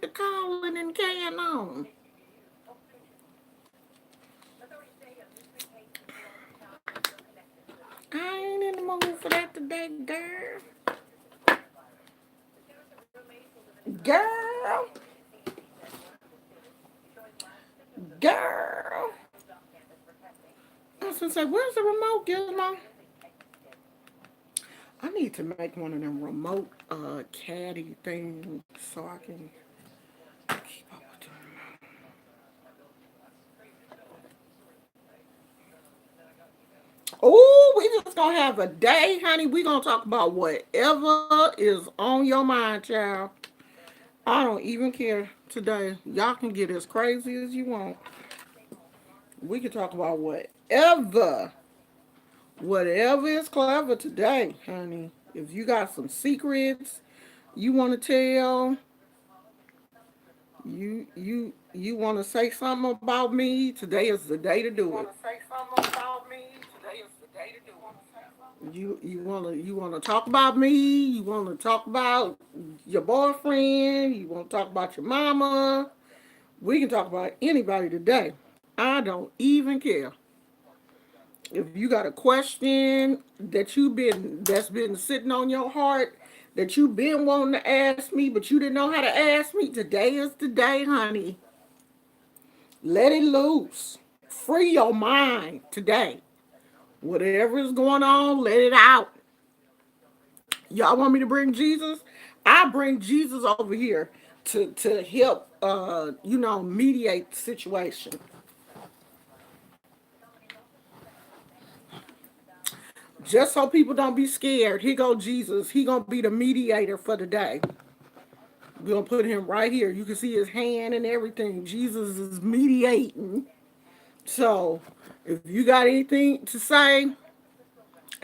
get the calling and carrying on. I ain't in the mood for that today, girl. Girl, girl. I was gonna say, where's the remote, Gizmo? I need to make one of them remote caddy things so I can keep up with them. Oh, we just gonna have a day, honey. We gonna talk about whatever is on your mind, child. I don't even care today. Y'all can get as crazy as you want. We can talk about whatever is clever today, honey. If you got some secrets you want to tell, you want to say something about me, today is the day to do it. You want to talk about me, you want to talk about your boyfriend, you want to talk about your mama. We can talk about anybody today. I don't even care. If you got a question that's been sitting on your heart, that you've been wanting to ask me, but you didn't know how to ask me, today is the day, honey. Let it loose. Free your mind today. Whatever is going on, let it out. Y'all want me to bring Jesus? I bring Jesus over here to help mediate the situation. Just so people don't be scared. Here go Jesus. He gonna be the mediator for the day. We're gonna put him right here. You can see his hand and everything. Jesus is mediating. So if you got anything to say,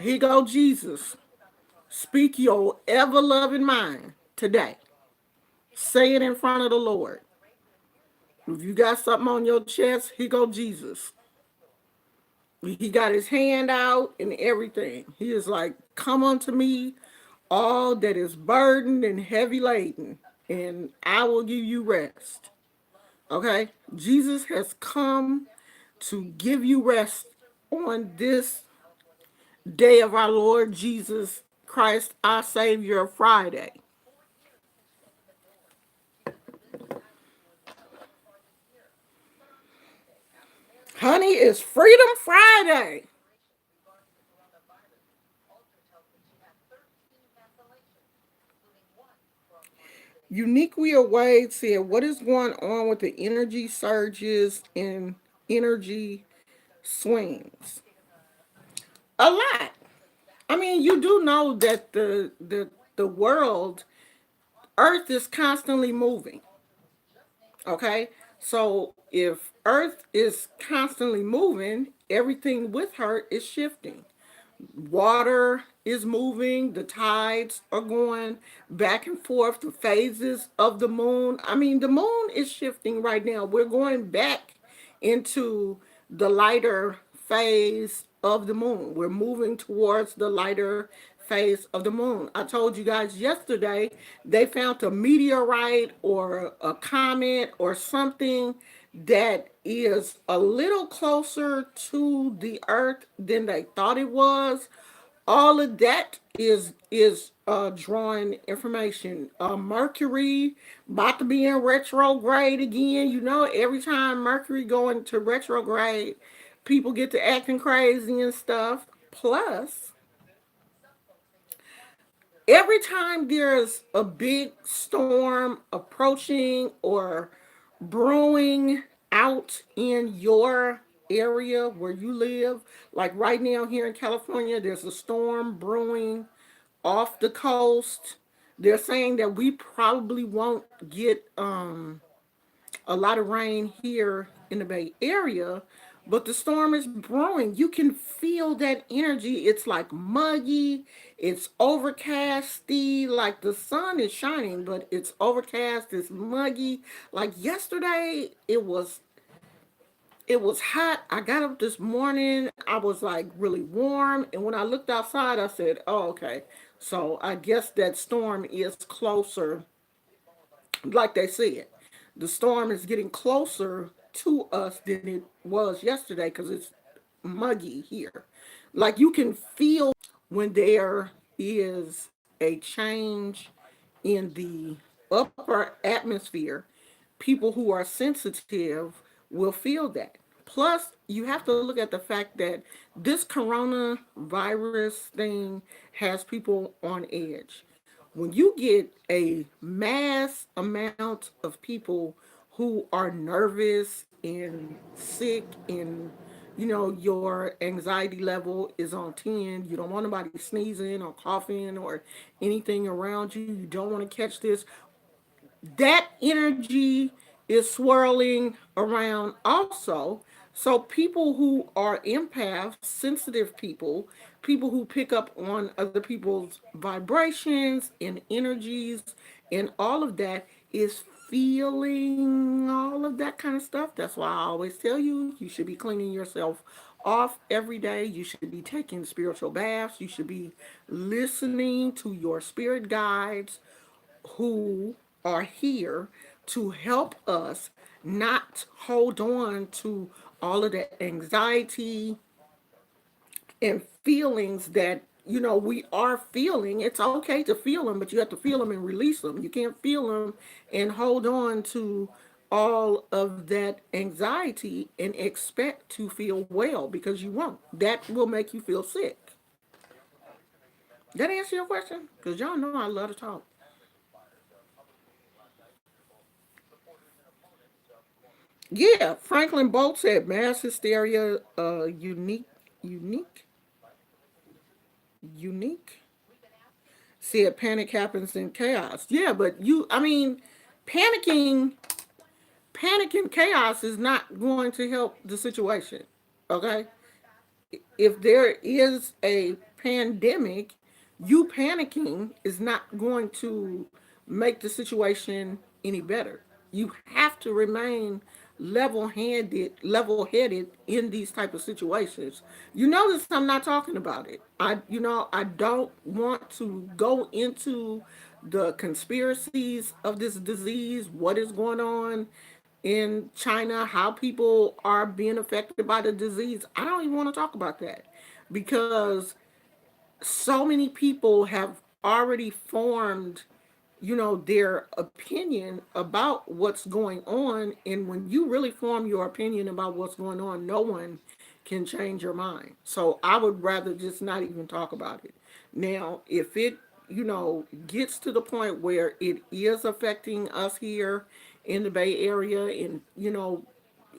here go Jesus. Speak your ever loving mind today. Say it in front of the Lord. If you got something on your chest, here go Jesus. He got his hand out and everything. He is like, come unto me, all that is burdened and heavy laden, and I will give you rest. Okay? Jesus has come to give you rest on this day of our Lord Jesus Christ, our Savior, Friday. Honey, it's Freedom Friday. Uniquely Wade said, what is going on with the energy surges and energy swings? A lot. I mean, you do know that the world, Earth is constantly moving. Okay? So if Earth is constantly moving, everything with her is shifting. Water is moving, the tides are going back and forth, the phases of the moon. I mean, the moon is shifting right now. We're going back into the lighter phase of the moon. We're moving towards the lighter phase of the moon. I told you guys yesterday they found a meteorite or a comet or something that is a little closer to the earth than they thought it was. All of that is drawing information. Mercury about to be in retrograde again. You know, every time Mercury go into retrograde, people get to acting crazy and stuff. Plus, every time there's a big storm approaching or brewing out in your area where you live, like right now here in California, there's a storm brewing off the coast. They're saying that we probably won't get a lot of rain here in the Bay Area, but the storm is brewing. You can feel that energy. It's like muggy, it's overcasty, like the sun is shining, but it's overcast, it's muggy. Like yesterday, it was hot. I got up this morning, I was like really warm, and when I looked outside, I said, "Oh, okay." So I guess that storm is closer Like they said, the storm is getting closer to us than it was yesterday because it's muggy here. Like you can feel when there is a change in the upper atmosphere. People who are sensitive will feel that. Plus, you have to look at the fact that this coronavirus thing has people on edge. When you get a mass amount of people who are nervous and sick and your anxiety level is on 10, you don't want nobody sneezing or coughing or anything around you, you don't want to catch this, that energy is swirling around also. So people who are empaths, sensitive people, people who pick up on other people's vibrations and energies and all of that is feeling all of that kind of stuff. That's why I always tell you, you should be cleaning yourself off every day. You should be taking spiritual baths. You should be listening to your spirit guides who are here to help us not hold on to all of the anxiety and feelings that we are feeling. It's okay to feel them, but you have to feel them and release them. You can't feel them and hold on to all of that anxiety and expect to feel well, because you won't. That will make you feel sick. That answer your question? Because y'all know I love to talk. Yeah, Franklin Bolt said mass hysteria, unique, unique. Said panic happens in chaos. Yeah, but I mean, panicking, panic and chaos is not going to help the situation. Okay, if there is a pandemic, you panicking is not going to make the situation any better. You have to remain level headed in these type of situations. You notice I'm not talking about it. I don't want to go into the conspiracies of this disease, what is going on in China, how people are being affected by the disease. I don't even want to talk about that because so many people have already formed their opinion about what's going on. And when you really form your opinion about what's going on, no one can change your mind. So I would rather just not even talk about it. Now if it gets to the point where it is affecting us here in the Bay Area, and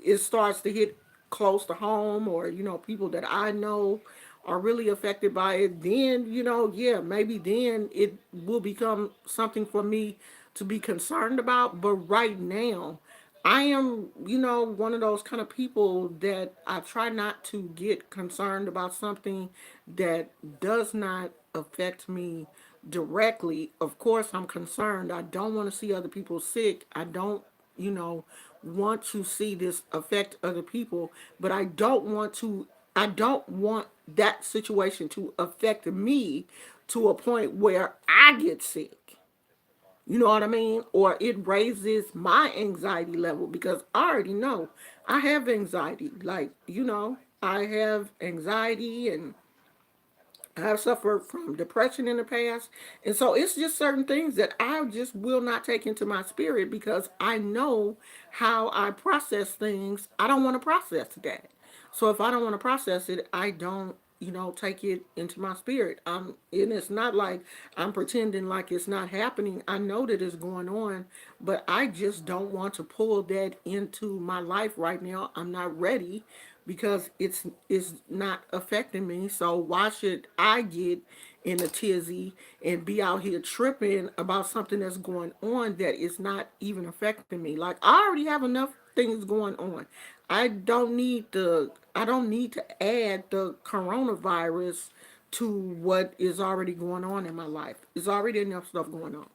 it starts to hit close to home, or people that I know are really affected by it, then yeah, maybe then it will become something for me to be concerned about. But right now, I am one of those kind of people that I try not to get concerned about something that does not affect me directly. Of course I'm concerned. I don't want to see other people sick. I don't you know want to see this affect other people, but I don't want that situation to affect me to a point where I get sick. You know what I mean? Or it raises my anxiety level, because I already know I have anxiety. Like, I have anxiety, and I've suffered from depression in the past. And so it's just certain things that I just will not take into my spirit, because I know how I process things. I don't want to process that. So if I don't want to process it, I don't, take it into my spirit. And it's not like I'm pretending like it's not happening. I know that it's going on, but I just don't want to pull that into my life right now. I'm not ready, because it's not affecting me. So why should I get in a tizzy and be out here tripping about something that's going on that is not even affecting me? Like, I already have enough things going on. I don't need to add the coronavirus to what is already going on in my life. There's already enough stuff going on.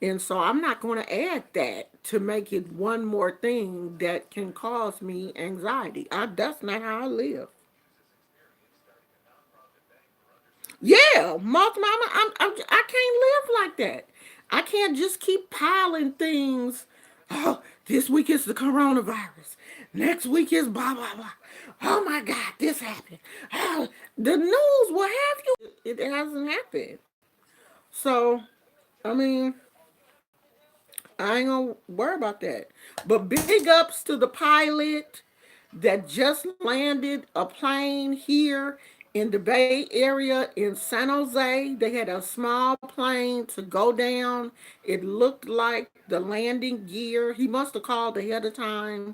And so I'm not going to add that to make it one more thing that can cause me anxiety. That's not how I live. Yeah, multi mama, I can't live like that. I can't just keep piling things. Oh, this week is the coronavirus. Next week is blah blah blah. Oh my God, this happened. Oh, the news will have you. It hasn't happened. So, I mean, I ain't gonna worry about that. But big ups to the pilot that just landed a plane here in the Bay Area in San Jose. They had a small plane to go down. It looked like the landing gear. He must have called ahead of time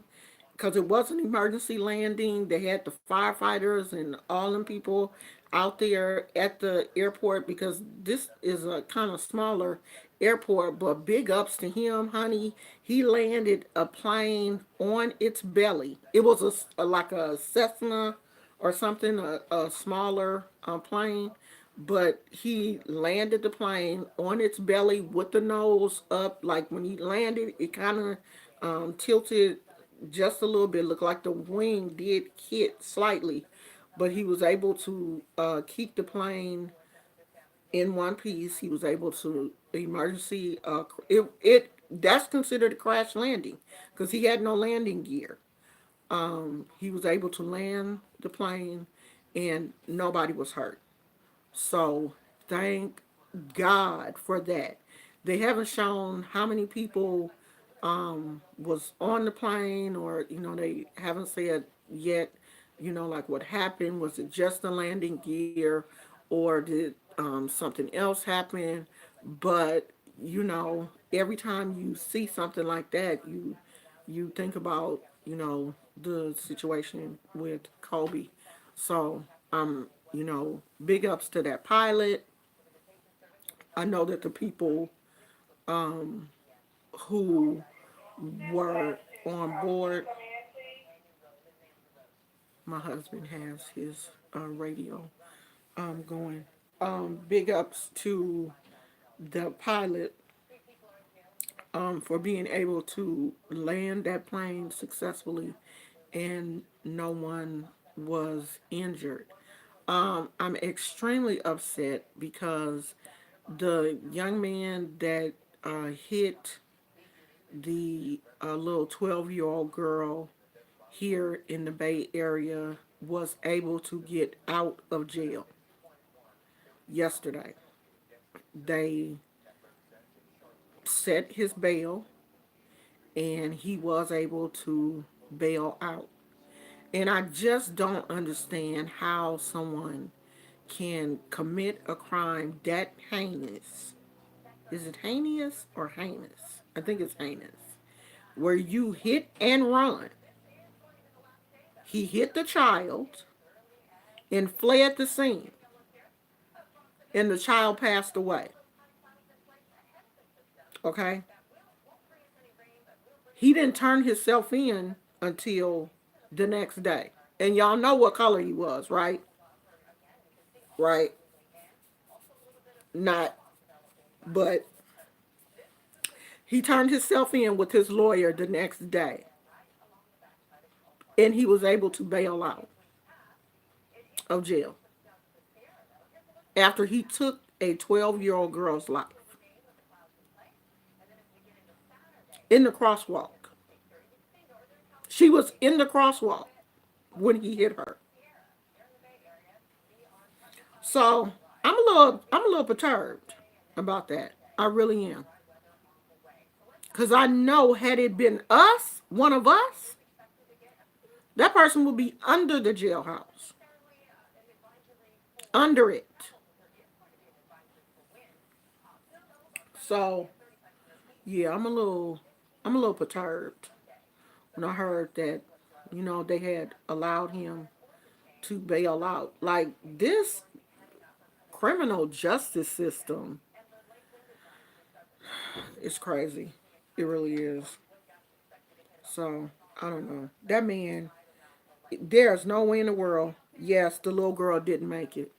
because it was an emergency landing. They had the firefighters and all them people out there at the airport because this is a kind of smaller airport. But big ups to him, honey. He landed a plane on its belly. It was like a Cessna or something, a smaller plane. But he landed the plane on its belly with the nose up. Like when he landed, it kind of tilted just a little bit. Looked like the wing did hit slightly, but he was able to keep the plane in one piece. He was able to emergency. It that's considered a crash landing because he had no landing gear. He was able to land the plane, and nobody was hurt. So thank God for that. They haven't shown how many people was on the plane, or they haven't said yet. Like what happened. Was it just the landing gear, or did something else happen? But every time you see something like that, you think about the situation with Kobe. So big ups to that pilot. I know that the people who were on board. My husband has his radio going. Big ups to the pilot for being able to land that plane successfully, and no one was injured. I'm extremely upset because the young man that hit the little 12-year-old girl here in the Bay Area was able to get out of jail yesterday. They set his bail and he was able to bail out. And I just don't understand how someone can commit a crime that heinous. Is it heinous or heinous? I think it's heinous. Where you hit and run. He hit the child and fled the scene, and the child passed away. Okay? He didn't turn himself in until the next day. And y'all know what color he was, right? Right? Not, but he turned himself in with his lawyer the next day. And he was able to bail out of jail after he took a 12-year-old girl's life in the crosswalk. She was in the crosswalk when he hit her. So I'm a little perturbed about that. I really am. Cause I know had it been us, one of us, that person would be under the jailhouse. Under it. So yeah, I'm a little perturbed when I heard that, they had allowed him to bail out. Like this criminal justice system is crazy. It really is. So I don't know. That man, there's no way in the world. Yes, the little girl didn't make it.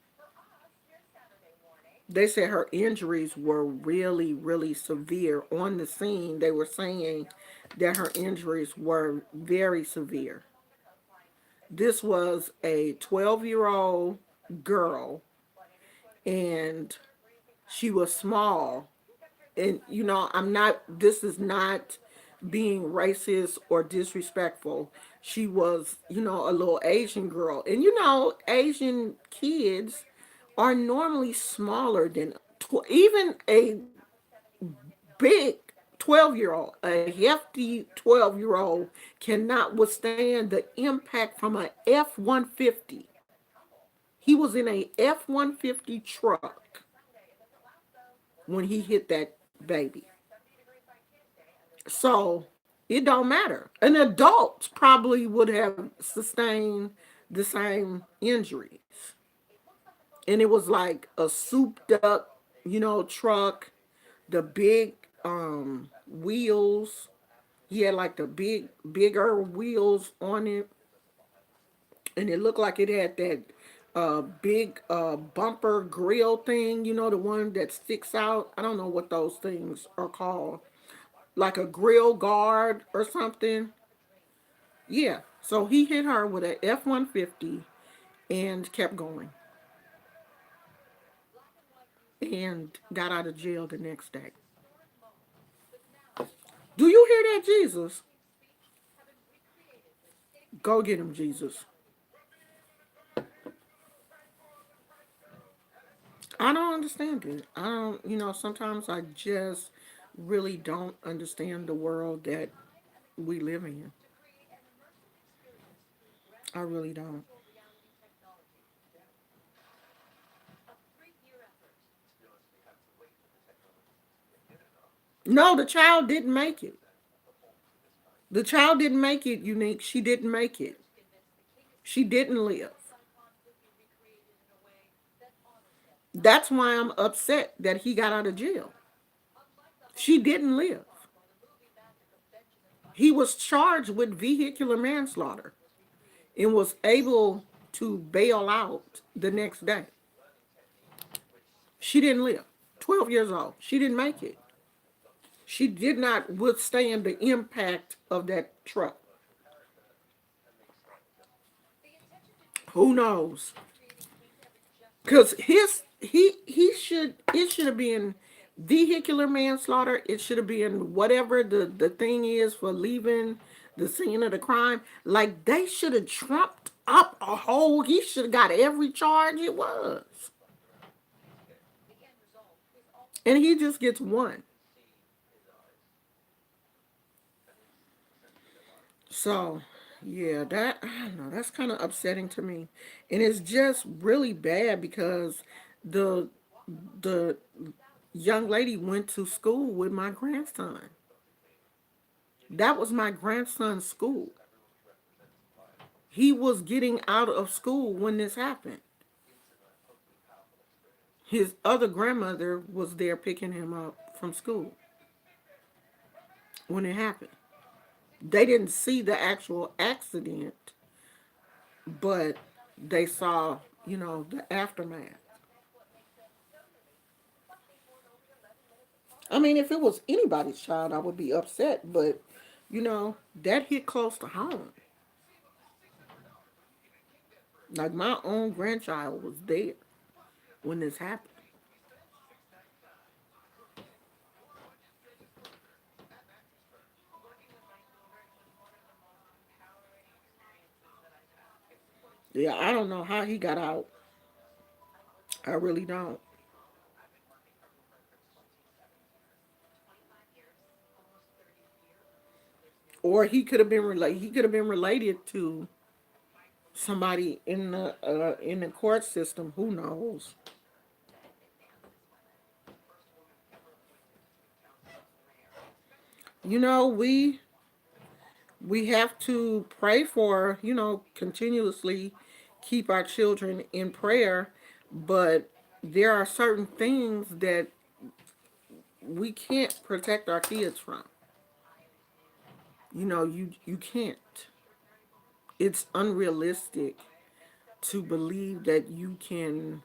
They said her injuries were really, really severe. On the scene, they were saying that her injuries were very severe. This was a 12-year-old girl, and she was small, and I'm not, this is not being racist or disrespectful. She was, a little Asian girl. And Asian kids are normally smaller than even a big 12-year-old. A hefty 12-year-old cannot withstand the impact from a F-150. He was in a F-150 truck when he hit that baby. So it don't matter. An adult probably would have sustained the same injuries. And it was like a souped up, truck, the big wheels. He had like the bigger wheels on it, and it looked like it had that big bumper grill thing. The one that sticks out. I don't know what those things are called, like a grill guard or something. Yeah. So he hit her with a F-150 and kept going and got out of jail the next day. Do you hear that, Jesus? Go get him, Jesus. I don't understand it. I don't, sometimes I just really don't understand the world that we live in. I really don't. No, the child didn't make it. The child didn't make it, Unique. She didn't make it. She didn't live. That's why I'm upset that he got out of jail. She didn't live. He was charged with vehicular manslaughter and was able to bail out the next day. She didn't live. 12 years old. She didn't make it. She did not withstand the impact of that truck. Who knows? Because it should have been vehicular manslaughter. It should have been whatever the thing is for leaving the scene of the crime. Like they should have trumped up a whole. He should have got every charge it was, and he just gets one. So, yeah, that I don't know. That's kind of upsetting to me, and it's just really bad because the the young lady went to school with my grandson. That was my grandson's school. He was getting out of school when this happened. His other grandmother was there picking him up from school when it happened. They didn't see the actual accident, but they saw, the aftermath. I mean, if it was anybody's child, I would be upset, but, that hit close to home. Like my own grandchild was there when this happened. Yeah, I don't know how he got out. I really don't. Or he could have been related. He could have been related to somebody in the court system. Who knows? We have to pray for, continuously keep our children in prayer, but there are certain things that we can't protect our kids from. You can't. It's unrealistic to believe that you can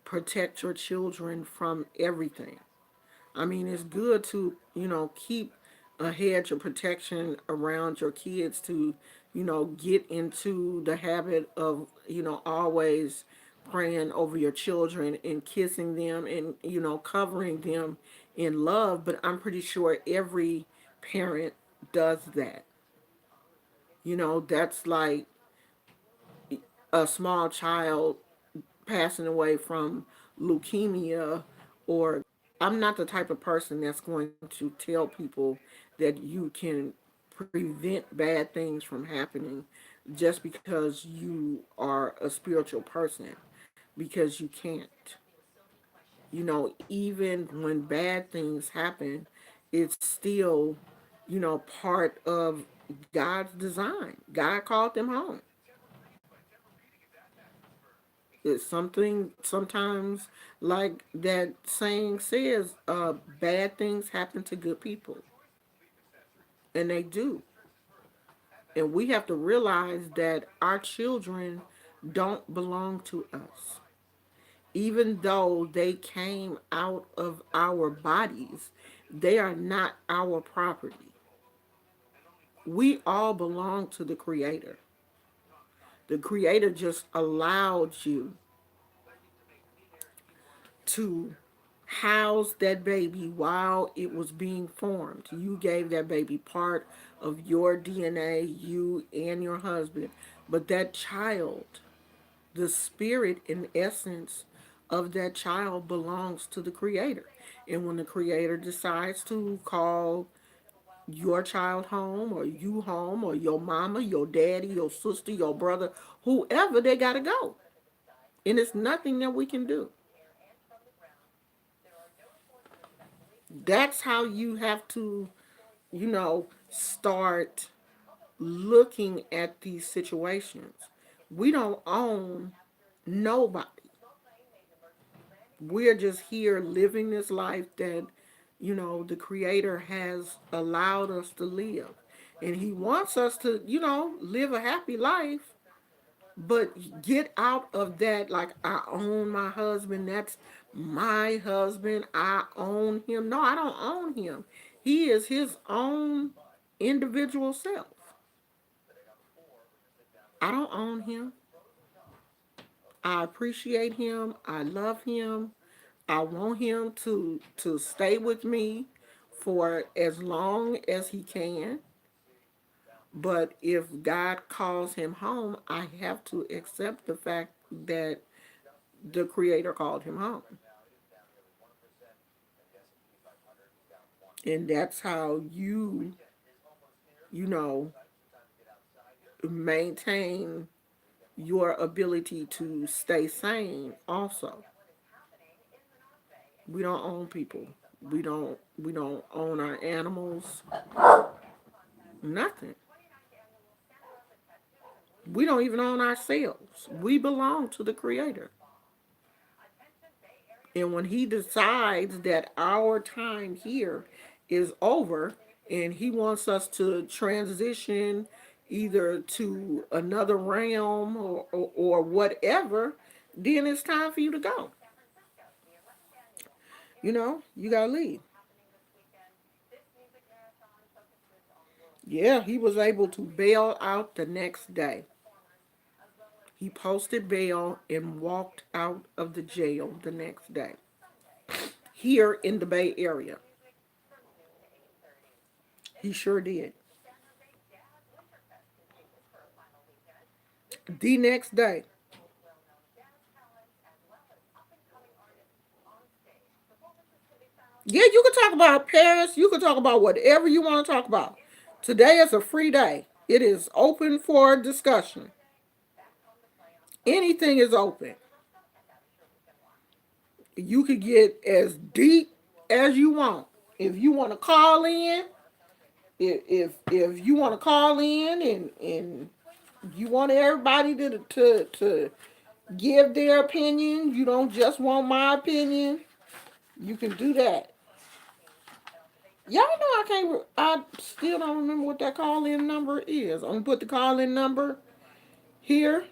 protect your children from everything. I mean, it's good to, keep a hedge of protection around your kids to, get into the habit of, always praying over your children and kissing them and, covering them in love, but I'm pretty sure every parent does that. That's like a small child passing away from leukemia, or I'm not the type of person that's going to tell people that you can prevent bad things from happening just because you are a spiritual person, because you can't. Even when bad things happen, it's still, part of God's design. God called them home. It's something sometimes, like that saying says, bad things happen to good people, and they do. And we have to realize that our children don't belong to us. Even though they came out of our bodies, they are not our property. We all belong to the Creator. The Creator just allowed you to house that baby while it was being formed. You gave that baby part of your DNA, you and your husband. But that child, the spirit and essence of that child belongs to the Creator. And when the Creator decides to call your child home, or you home, or your mama, your daddy, your sister, your brother, whoever, they got to go. And it's nothing that we can do. That's how you have to, start looking at these situations. We don't own nobody. We're just here living this life that, the Creator has allowed us to live. And He wants us to, live a happy life, but get out of that, like, I own my husband. That's my husband. I own him. No, I don't own him. He is his own individual self. I don't own him. I appreciate him. I love him. I want him to stay with me for as long as he can. But if God calls him home, I have to accept the fact that the Creator called him home. And that's how you know, maintain your ability to stay sane also. We don't own people. We don't own our animals. Nothing. We don't even own ourselves. We belong to the Creator. And when He decides that our time here is over, and He wants us to transition either to another realm, or whatever, then it's time for you to go. You got to leave. Yeah, he was able to bail out the next day. He posted bail and walked out of the jail the next day. Here in the Bay Area. He sure did. The next day. Yeah, you can talk about Paris. You can talk about whatever you want to talk about. Today is a free day. It is open for discussion. Anything is open. You could get as deep as you want. If you want to call in, if you want to call in, and you want everybody to give their opinion, you don't just want my opinion, you can do that. Y'all know I can't. I still don't remember what that call in number is. I'm gonna put the call in number here.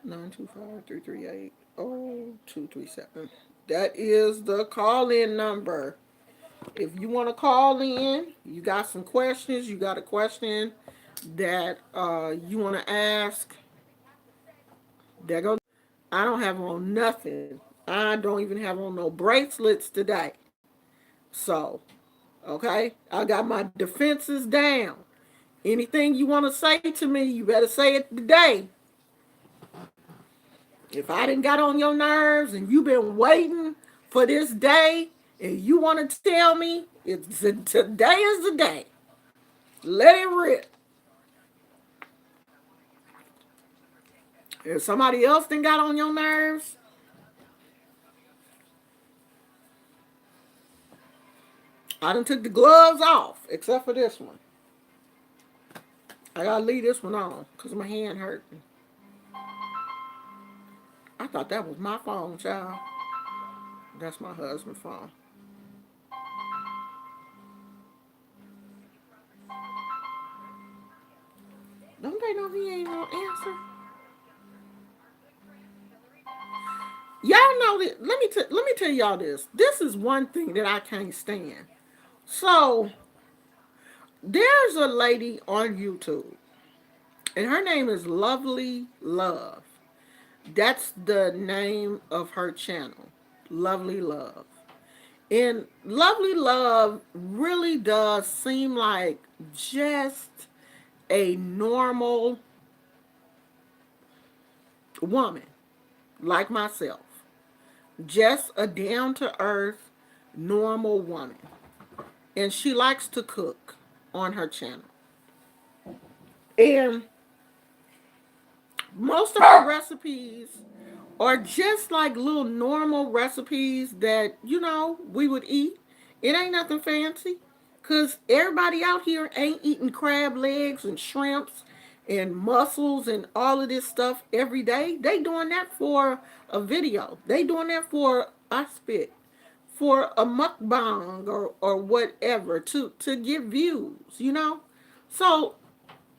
Nine two five 338. Oh. 237. That is the call-in number. If you want to call in, you got some questions, you got a question that you want to ask, there go. I don't have on nothing. I don't even have on no bracelets today. So, okay, I got my defenses down. Anything you want to say to me, you better say it today. If I didn't got on your nerves and you've been waiting for this day and you want to tell me today is the day, let it rip. If somebody else done got on your nerves, I done took the gloves off, except for this one. I gotta leave this one on because my hand hurting. I thought that was my phone, child. That's my husband's phone. Don't they know he ain't gonna answer? Y'all know that. Let me tell y'all this. This is one thing that I can't stand. So there's a lady on YouTube, and her name is Lovely Love. That's the name of her channel, Lovely Love. And Lovely Love really does seem like just a normal woman like myself. Just a down to earth, normal woman. And she likes to cook on her channel. And most of her recipes are just like little normal recipes that, we would eat. It ain't nothing fancy. Because everybody out here ain't eating crab legs and shrimps and mussels and all of this stuff every day. They doing that for a video. They doing that for I spit, for a mukbang or whatever to get views. So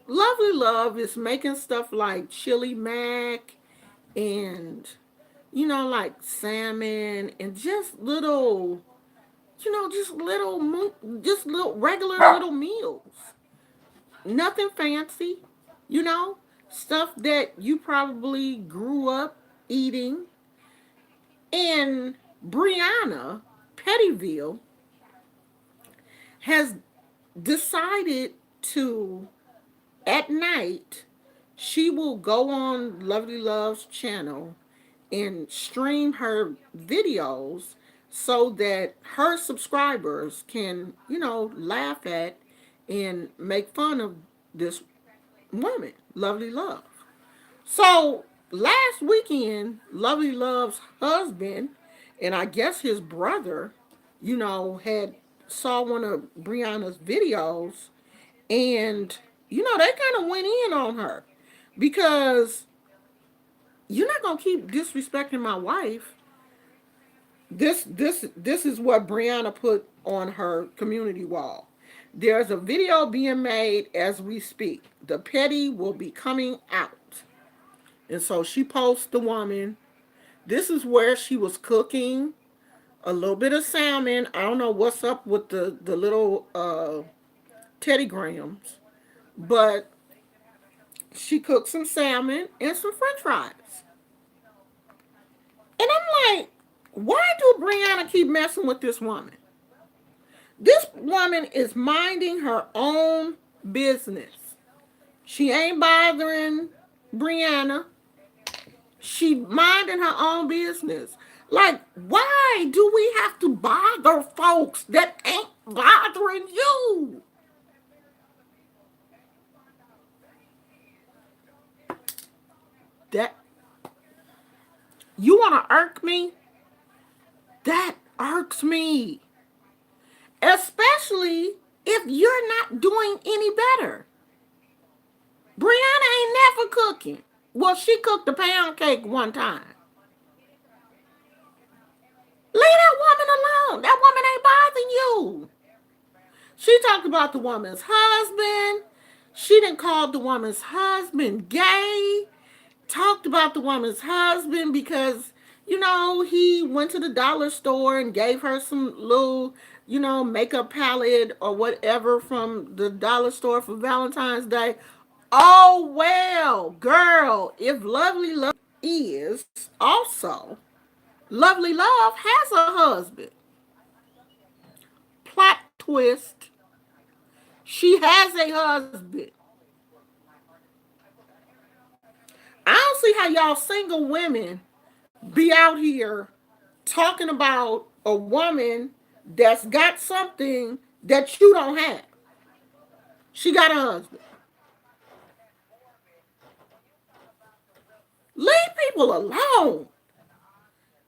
Lovely Love is making stuff like chili mac and like salmon and just little regular little meals. Nothing fancy, you know, stuff that you probably grew up eating. And Brianna Pettyville has decided to, at night, she will go on Lovely Love's channel and stream her videos so that her subscribers can, laugh at and make fun of this woman, Lovely Love. So last weekend, Lovely Love's husband and I guess his brother, had saw one of Brianna's videos and, they kind of went in on her because you're not gonna keep disrespecting my wife. This is what Brianna put on her community wall. There's a video being made as we speak. The petty will be coming out. And so she posts the woman. This is where she was cooking a little bit of salmon. I don't know what's up with the little Teddy Grahams, but she cooked some salmon and some french fries. And I'm like, why do Brianna keep messing with this woman? This woman is minding her own business. She ain't bothering Brianna. She minding her own business. Like, why do we have to bother folks that ain't bothering you? That you want to irk me? That irks me. Especially if you're not doing any better. Brianna ain't never cooking. Well, she cooked a pound cake one time. Leave that woman alone. That woman ain't bothering you. She talked about the woman's husband. She didn't call the woman's husband gay. Talked about the woman's husband because he went to the dollar store and gave her some little, makeup palette or whatever from the dollar store for Valentine's Day. Oh, well, girl, if Lovely Love is also, Lovely Love has a husband. Plot twist. She has a husband. I don't see how y'all single women be out here talking about a woman that's got something that you don't have. She got a husband. Leave people alone.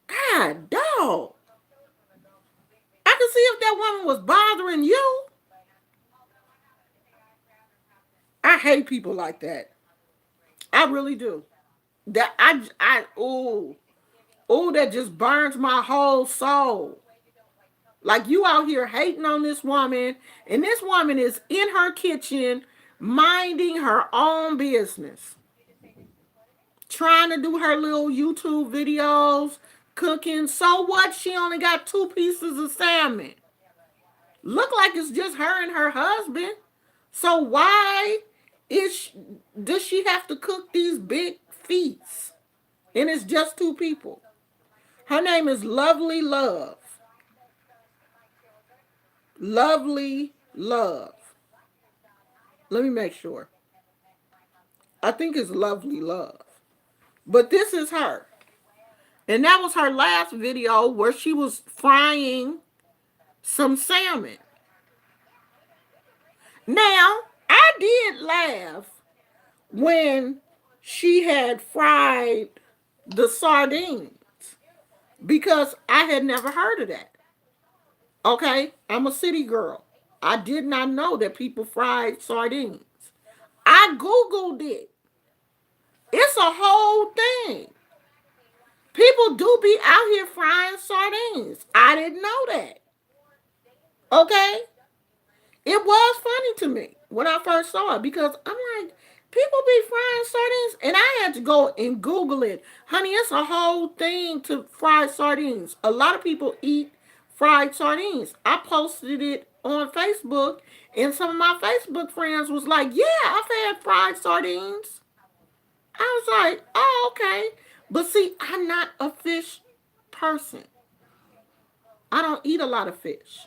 God, dog. I can see if that woman was bothering you. I hate people like that. I really do. Oh, that just burns my whole soul. Like you out here hating on this woman, and this woman is in her kitchen minding her own business, trying to do her little YouTube videos, cooking. So what? She only got two pieces of salmon. Look like it's just her and her husband. So why is she, does she have to cook these big feasts? And it's just two people. Her name is Lovely Love. Lovely Love. Let me make sure. I think it's Lovely Love. But this is her. And that was her last video where she was frying some salmon. Now, I did laugh when she had fried the sardines because I had never heard of that. Okay, I'm a city girl. I did not know that people fried sardines. I Googled it. It's a whole thing. People do be out here frying sardines. I didn't know that. Okay? It was funny to me when I first saw it because I'm like, people be frying sardines. And I had to go and Google it. Honey, it's a whole thing to fry sardines. A lot of people eat fried sardines. I posted it on Facebook, and some of my Facebook friends was like, yeah, I've had fried sardines. I was like, oh, okay. But see, I'm not a fish person. I don't eat a lot of fish.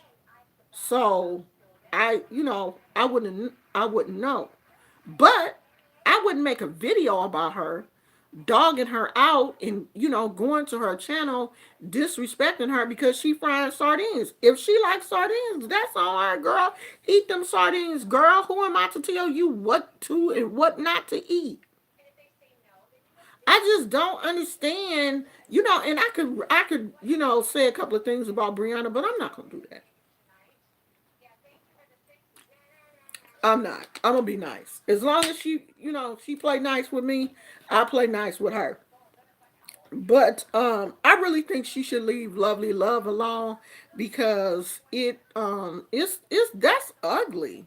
So I wouldn't know. But I wouldn't make a video about her, dogging her out and, going to her channel, disrespecting her because she frying sardines. If she likes sardines, that's all right, girl. Eat them sardines, girl. Who am I to tell you what to and what not to eat? I just don't understand, and I could, say a couple of things about Brianna, but I'm not gonna do that. I'm not. I'm gonna be nice. As long as she play nice with me, I play nice with her. But I really think she should leave Lovely Love alone because it's that's ugly.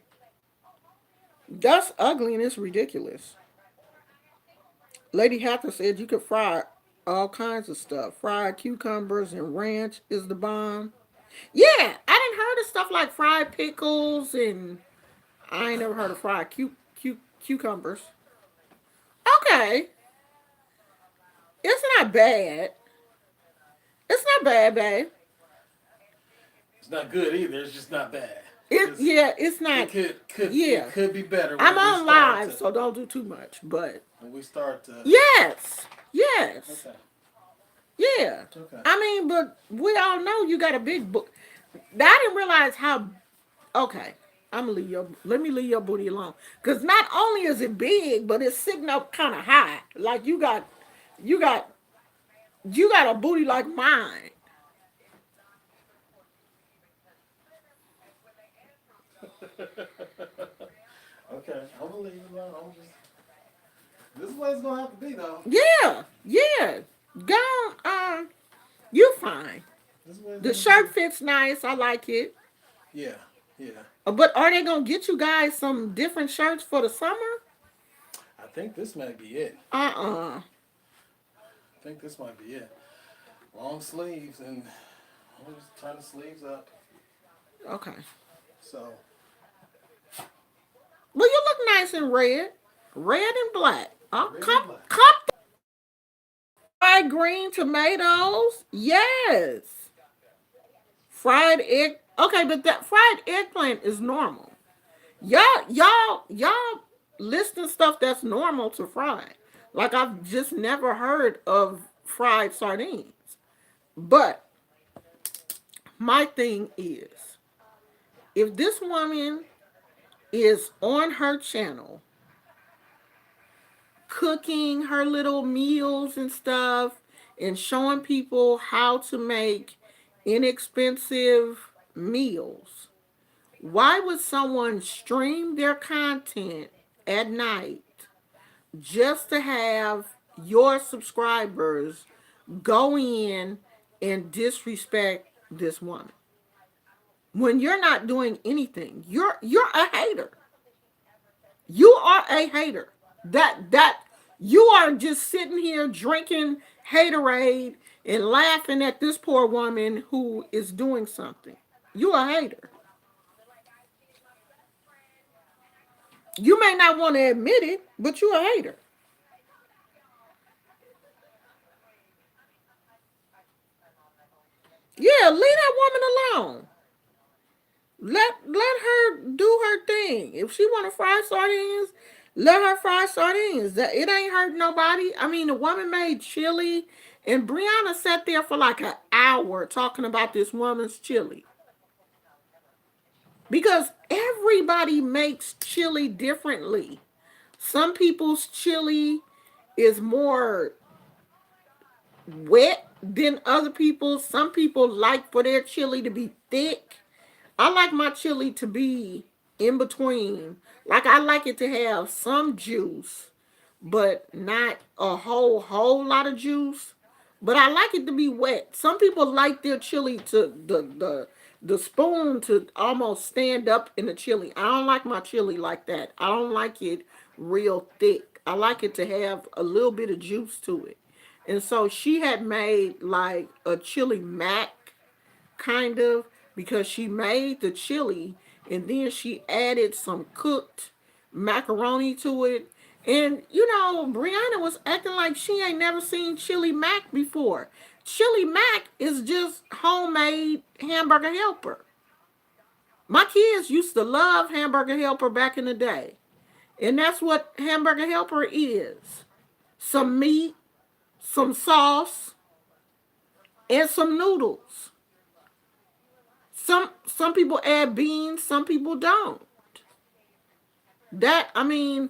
That's ugly and it's ridiculous. Lady Hacker said you could fry all kinds of stuff. Fried cucumbers and ranch is the bomb. Yeah, I didn't heard of stuff like fried pickles, and I ain't never heard of fried cucumbers. Okay, it's not bad. It's not bad, babe. It's not good either. It's just not bad. It yeah, it's It not. it Yeah, could be better I'm when we on start live, to so don't do too much. But when we start to. yes, yes, Okay. yeah. Okay. I mean, but we all know you got a big book. I didn't realize how. Okay, I'm gonna leave your. Let me leave your booty alone. Cause not only is it big, but it's sitting up kind of high. Like you got, you got a booty like mine. Okay. I'm gonna leave it alone. This is what it's gonna have to be though. Yeah, yeah. Go. You fine. This is what it's The gonna be. shirt fits nice. I like it. Yeah. Yeah. But are they gonna get you guys some different shirts for the summer? I think this might be it. Uh-uh. I think this might be it. long sleeves, and I'll just turn the sleeves up. Okay. So Well, you look nice in red. Red and black. Oh, red and come, black. come. Fried green tomatoes. Yes. Fried egg. Okay, but that fried eggplant is normal. Y'all listing stuff that's normal to fry. Like I've just never heard of fried sardines. But my thing is, if this woman is on her channel cooking her little meals and stuff and showing people how to make inexpensive meals, why would someone stream their content at night just to have your subscribers go in and disrespect this woman when you're not doing anything? You're a hater. You are a hater. That you are just sitting here drinking haterade and laughing at this poor woman who is doing something. You a hater. You may not want to admit it, but you a hater. Yeah, leave that woman alone. Let her do her thing. If she want to fry sardines, let her fry sardines. That it ain't hurt nobody. I mean, the woman made chili, and Brianna sat there for like an hour talking about this woman's chili because everybody makes chili differently. Some people's chili is more wet than other people's. Some people like for their chili to be thick. I like my chili to be in between. Like I like it to have some juice, but not a whole lot of juice. But I like it to be wet. Some people like their chili to the spoon to almost stand up in the chili. I don't like my chili like that. I don't like it real thick. I like it to have a little bit of juice to it. And so she had made like a chili mac kind of, because she made the chili and then she added some cooked macaroni to it. And Brianna was acting like she ain't never seen chili mac before. Chili mac is just homemade hamburger helper. My kids used to love hamburger helper back in the day. And that's what hamburger helper is. Some meat, some sauce, and some noodles. Some people add beans, some people don't. That I mean,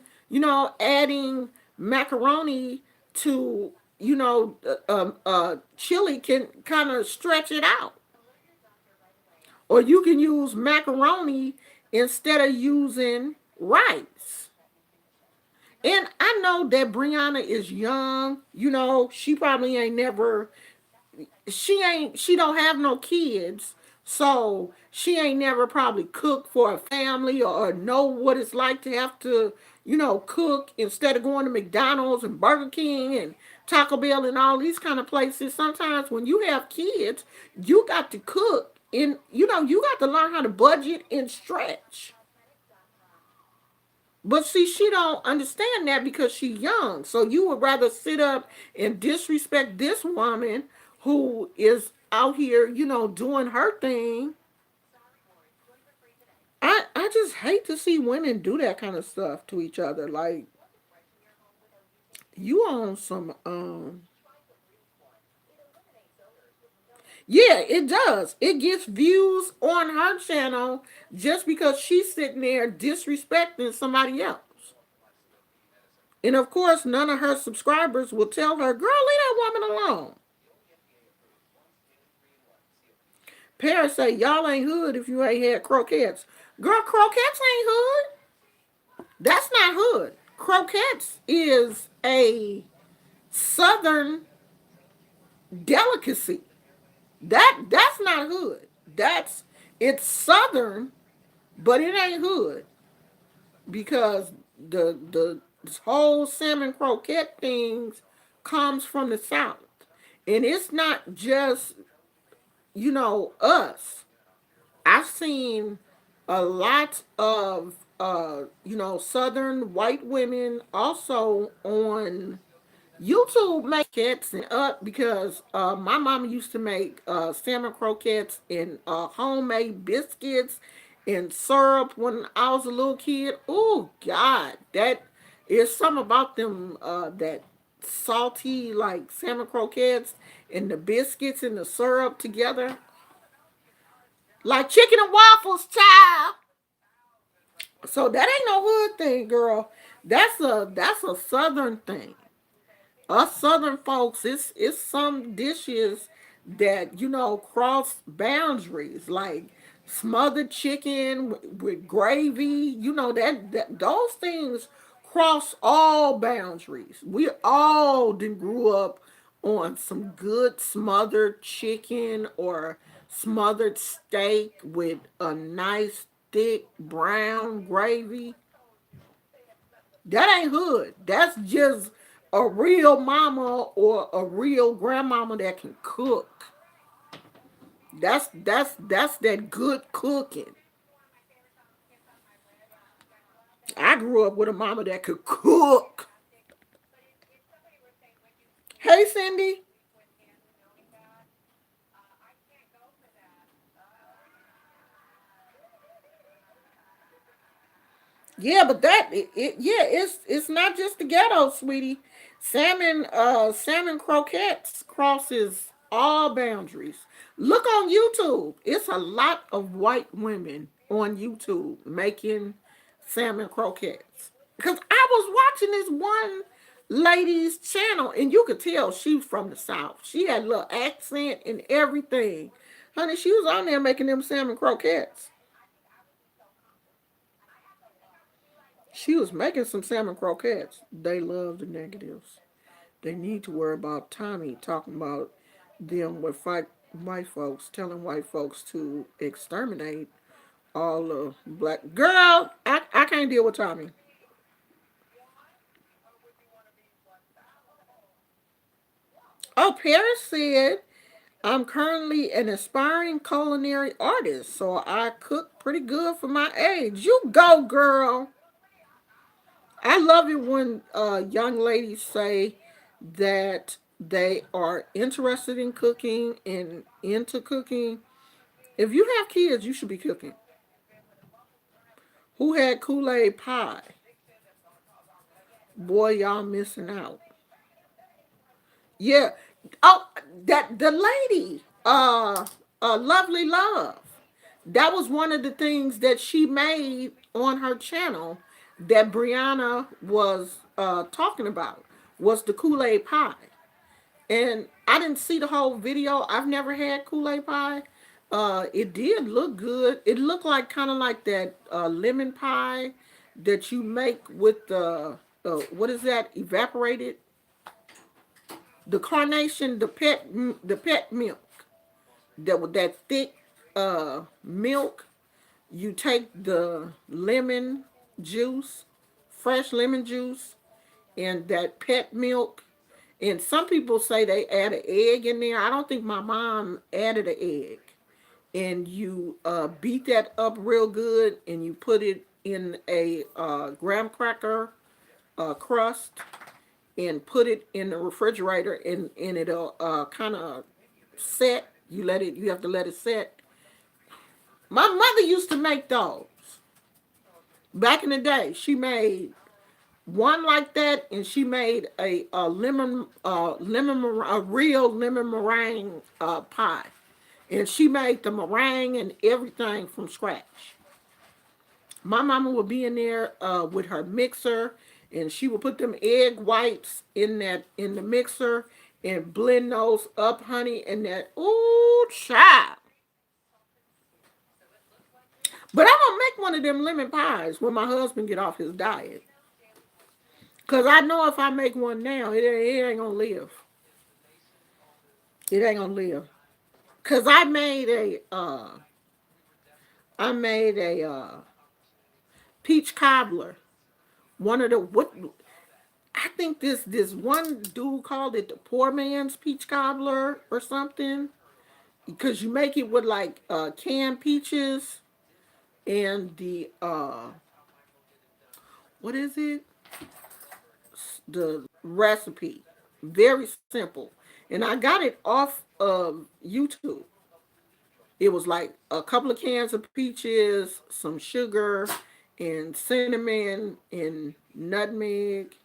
adding macaroni to chili can kind of stretch it out. Or you can use macaroni instead of using rice. And I know that Brianna is young. She probably ain't never she don't have no kids, so she ain't never probably cooked for a family or know what it's like to have to cook instead of going to McDonald's and Burger King and Taco Bell and all these kind of places. Sometimes when you have kids, you got to cook, and you got to learn how to budget and stretch. But see, she don't understand that because she's young. So you would rather sit up and disrespect this woman who is out here, doing her thing. I just hate to see women do that kind of stuff to each other. Like you on some yeah, it does. It gets views on her channel just because she's sitting there disrespecting somebody else. And of course, none of her subscribers will tell her, girl, leave that woman alone. Paris say, y'all ain't hood if you ain't had croquettes. Girl, croquettes ain't hood. That's not hood. Croquettes is a southern delicacy. That's not hood. It's southern, but it ain't hood because the this whole salmon croquette things comes from the south. And it's not just, us. I've seen a lot of southern white women also on YouTube make croquettes and up because my mama used to make salmon croquettes and homemade biscuits and syrup when I was a little kid. Oh God, that is something about them that salty like salmon croquettes and the biscuits and the syrup together, like chicken and waffles, child. So that ain't no hood thing, girl. That's a southern thing. Us southern folks, it's some dishes that cross boundaries, like smothered chicken with gravy. That those things cross all boundaries. We all done grew up on some good smothered chicken or smothered steak with a nice thick brown gravy. That ain't hood. That's just a real mama or a real grandmama that can cook. That's that good cooking. I grew up with a mama that could cook. Hey Cindy. Yeah, but yeah, it's not just the ghetto, sweetie. Salmon croquettes crosses all boundaries. Look on YouTube. It's a lot of white women on YouTube making salmon croquettes. Because I was watching this one lady's channel and you could tell she's from the South. She had a little accent and everything. Honey, she was on there making them salmon croquettes. She was making some salmon croquettes. They love the negatives. They need to worry about Tommy talking about them with white folks, telling white folks to exterminate all the black. Girl, I can't deal with Tommy. Oh, Paris said, I'm currently an aspiring culinary artist, so I cook pretty good for my age. You go, girl. I love it when young ladies say that they are interested in cooking and into cooking. If you have kids, you should be cooking. Who had Kool-Aid pie? Boy, y'all missing out. Yeah. Oh, that the lady, Lovely Love. That was one of the things that she made on her channel that Brianna was talking about was the Kool-Aid pie. And I didn't see the whole video. I've never had Kool-Aid pie. It did look good. It looked like kind of like that lemon pie that you make with the what is that? Evaporated, the carnation, the pet milk. That with that thick milk. You take the lemon juice, fresh lemon juice, and that pet milk. And some people say they add an egg in there. I don't think my mom added an egg. And you beat that up real good, and you put it in a graham cracker crust, and put it in the refrigerator, and it'll kind of set. You have to let it set. My mother used to make those back in the day. She made one like that, and she made a a real lemon meringue pie, and she made the meringue and everything from scratch. My mama would be in there with her mixer, and she would put them egg whites in the mixer and blend those up, honey, and that ooh child. But I'm gonna make one of them lemon pies when my husband get off his diet. Cause I know if I make one now, it ain't gonna live. It ain't gonna live. Cause I made a peach cobbler. One of the what? I think this one dude called it the poor man's peach cobbler or something, because you make it with like canned peaches and the what is it, the recipe, very simple, and I got it off of YouTube. It was like a couple of cans of peaches, some sugar, and cinnamon and nutmeg,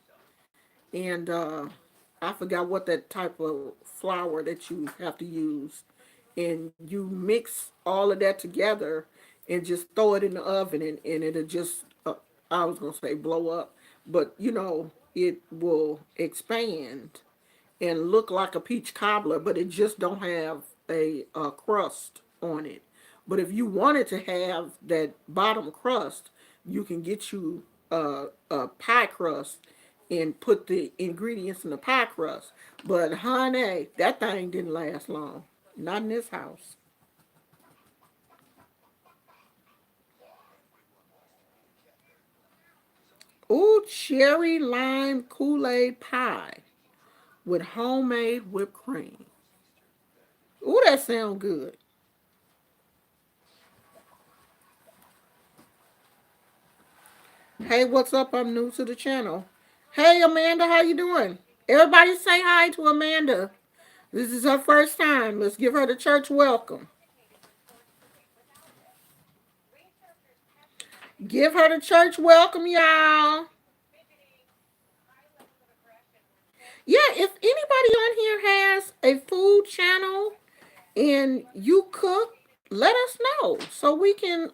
and I forgot what that type of flour that you have to use. And you mix all of that together and just throw it in the oven, and it'll just, I was going to say blow up, but it will expand and look like a peach cobbler, but it just don't have a crust on it. But if you wanted to have that bottom crust, you can get you a pie crust and put the ingredients in the pie crust. But honey, that thing didn't last long. Not in this house. Ooh, cherry lime Kool-Aid pie with homemade whipped cream. Ooh, that sounds good. Hey, what's up? I'm new to the channel. Hey, Amanda, how you doing? Everybody say hi to Amanda. This is her first time. Let's give her the church welcome. Give her the church welcome, y'all. Yeah, if anybody on here has a food channel and you cook, let us know so we can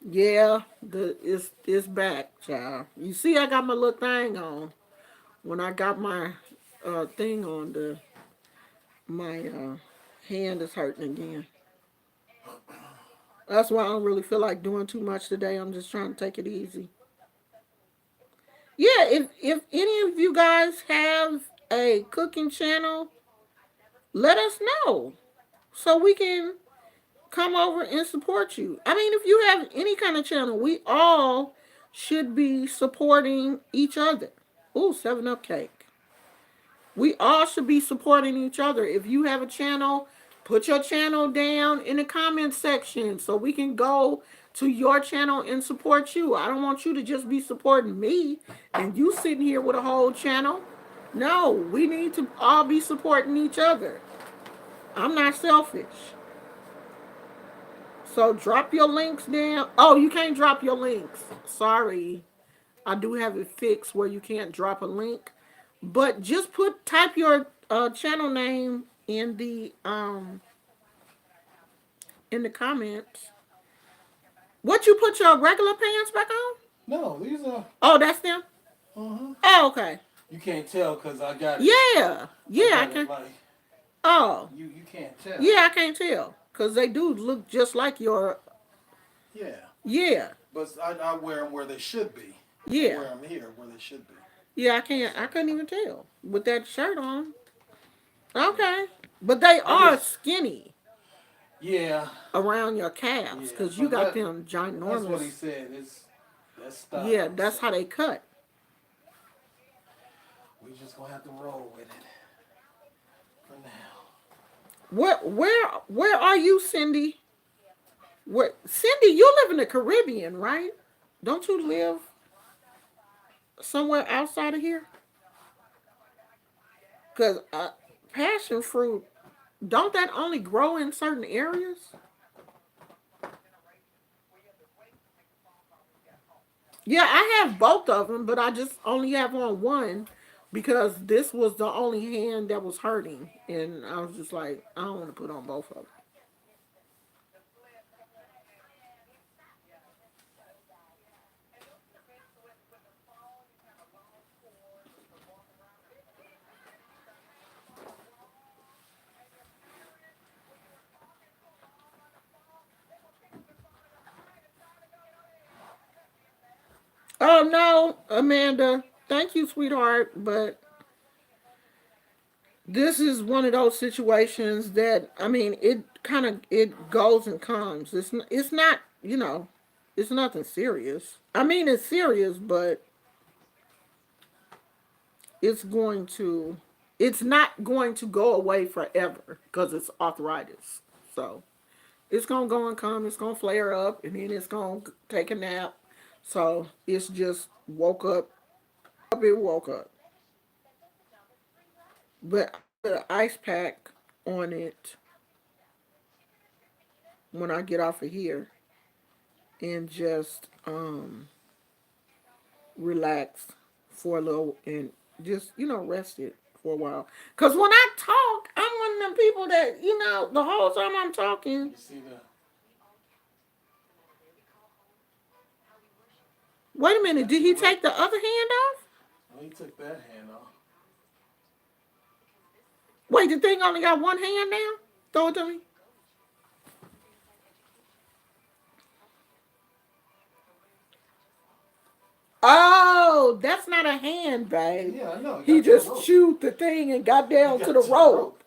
yeah, it's back, child. You see I got my little thing on. When I got my thing on, the my hand is hurting again. That's why I don't really feel like doing too much today. I'm just trying to take it easy. Yeah, if any of you guys have a cooking channel, let us know so we can come over and support you. I mean, if you have any kind of channel, we all should be supporting each other. Ooh, 7 Up cake. We all should be supporting each other. If you have a channel, put your channel down in the comment section so we can go to your channel and support you. I don't want you to just be supporting me and you sitting here with a whole channel. No, we need to all be supporting each other. I'm not selfish. So drop your links down. Oh, you can't drop your links. Sorry. I do have it fixed where you can't drop a link. But just type your channel name in the comments. What, you put your regular pants back on? No, these are. Oh, that's them? Uh-huh. Oh, okay. You can't tell because I got it. Yeah. Yeah, I got it can. like Oh. you can't tell. Yeah, I can't tell. Because they do look just like your. Yeah. Yeah. But I wear them where they should be. I Yeah. wear them here where they should be. Yeah, I can't. I couldn't even tell with that shirt on. Okay. But they I are just skinny yeah. around your calves Yeah. because you But got them that's what he ginormous. said. It's that's style. Yeah, that's So how they cut. we just gonna have to roll with it for now. Where are you, Cindy? Where, Cindy, you live in the Caribbean, right? Don't you live somewhere outside of here? Cause passion fruit, don't that only grow in certain areas? Yeah, I have both of them, but I just only have on one because this was the only hand that was hurting, and I was just like, I don't want to put on both of them. Oh no, Amanda, thank you, sweetheart, but this is one of those situations that, I mean, it kind of, it goes and comes. It's not, it's nothing serious. I mean, it's serious, but it's going to, it's not going to go away forever because it's arthritis. So it's gonna go and come. It's gonna flare up, and then it's gonna take a nap. So it's just woke up. It woke up. But I put an ice pack on it when I get off of here and just relax for a little and just rest it for a while. Cause when I talk, I'm one of them people that the whole time I'm talking. You see the? Wait a minute, did he Wait. take the other hand off? Well, he took that hand off. Wait, the thing only got one hand now? Throw it to me. Oh, that's not a hand, babe. Yeah, I know. He Got to the just rope. chewed the thing and got He down got to the to the rope. rope.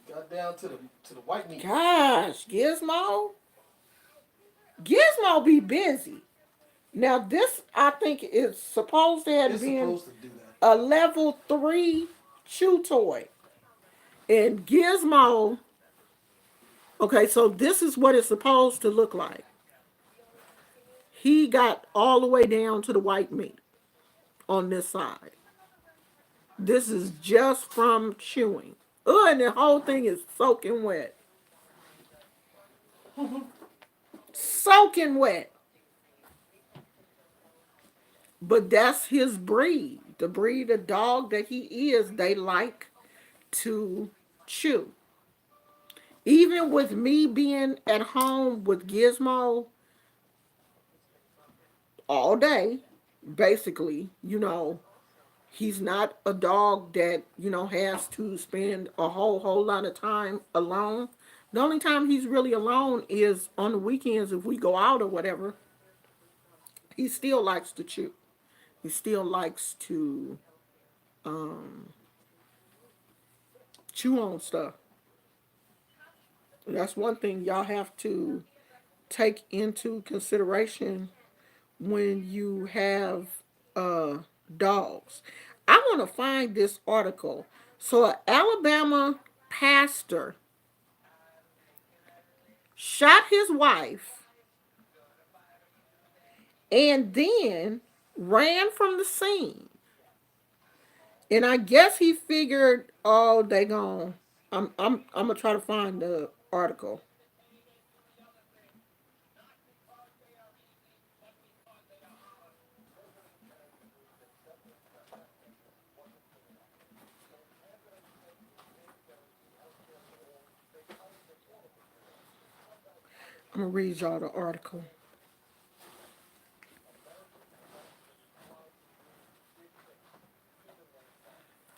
Got down to the white meat. Gosh, Gizmo. Gizmo be busy. Now this I think is supposed to have It's been supposed to do that. a level 3 chew toy. And Gizmo, okay, so this is what it's supposed to look like. He got all the way down to the white meat on this side. This is just from chewing. Oh, and the whole thing is soaking wet. Soaking wet. But that's his breed. The breed of dog that he is, they like to chew. Even with me being at home with Gizmo all day, basically, he's not a dog that, has to spend a whole lot of time alone. The only time he's really alone is on the weekends if we go out or whatever. He still likes to chew. He still likes to chew on stuff. That's one thing y'all have to take into consideration when you have uh, dogs. I want to find this article. So, an Alabama pastor shot his wife and then ran from the scene. And I guess he figured, oh, they gone. I'm gonna try to find the article. I'm gonna read y'all the article.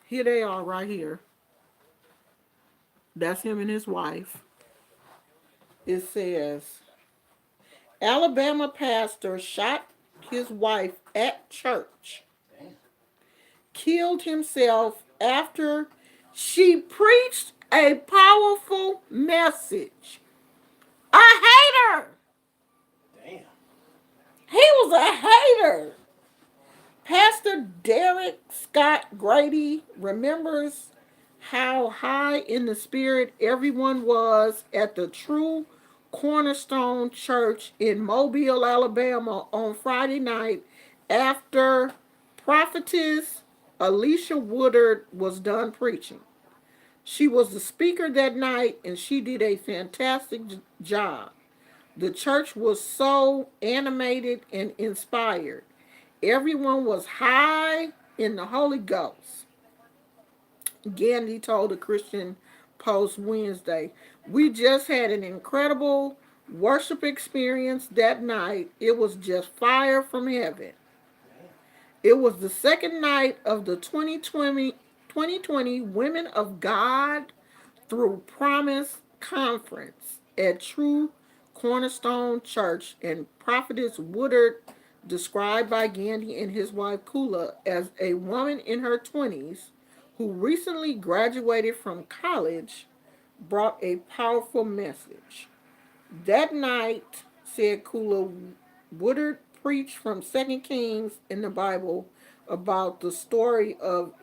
Here they are, right here. That's him and his wife. It says Alabama pastor shot his wife at church, Damn. killed himself after she preached a powerful message. A hater. Damn. He was a hater. Pastor Derek Scott Grady remembers how high in the spirit everyone was at the True Cornerstone Church in Mobile, Alabama on Friday night after prophetess Alicia Woodard was done preaching. She was the speaker that night and she did a fantastic job. The church was so animated and inspired. Everyone was high in the Holy Ghost. Gandhi told the Christian Post Wednesday. We just had an incredible worship experience that night. It was just fire from heaven. It was the second night of the 2020 Women of God Through Promise Conference at True Cornerstone Church, and Prophetess Woodard, described by Gandhi and his wife Kula as a woman in her 20s who recently graduated from college, brought a powerful message. That night, said Kula, Woodard preached from 2 Kings in the Bible about the story of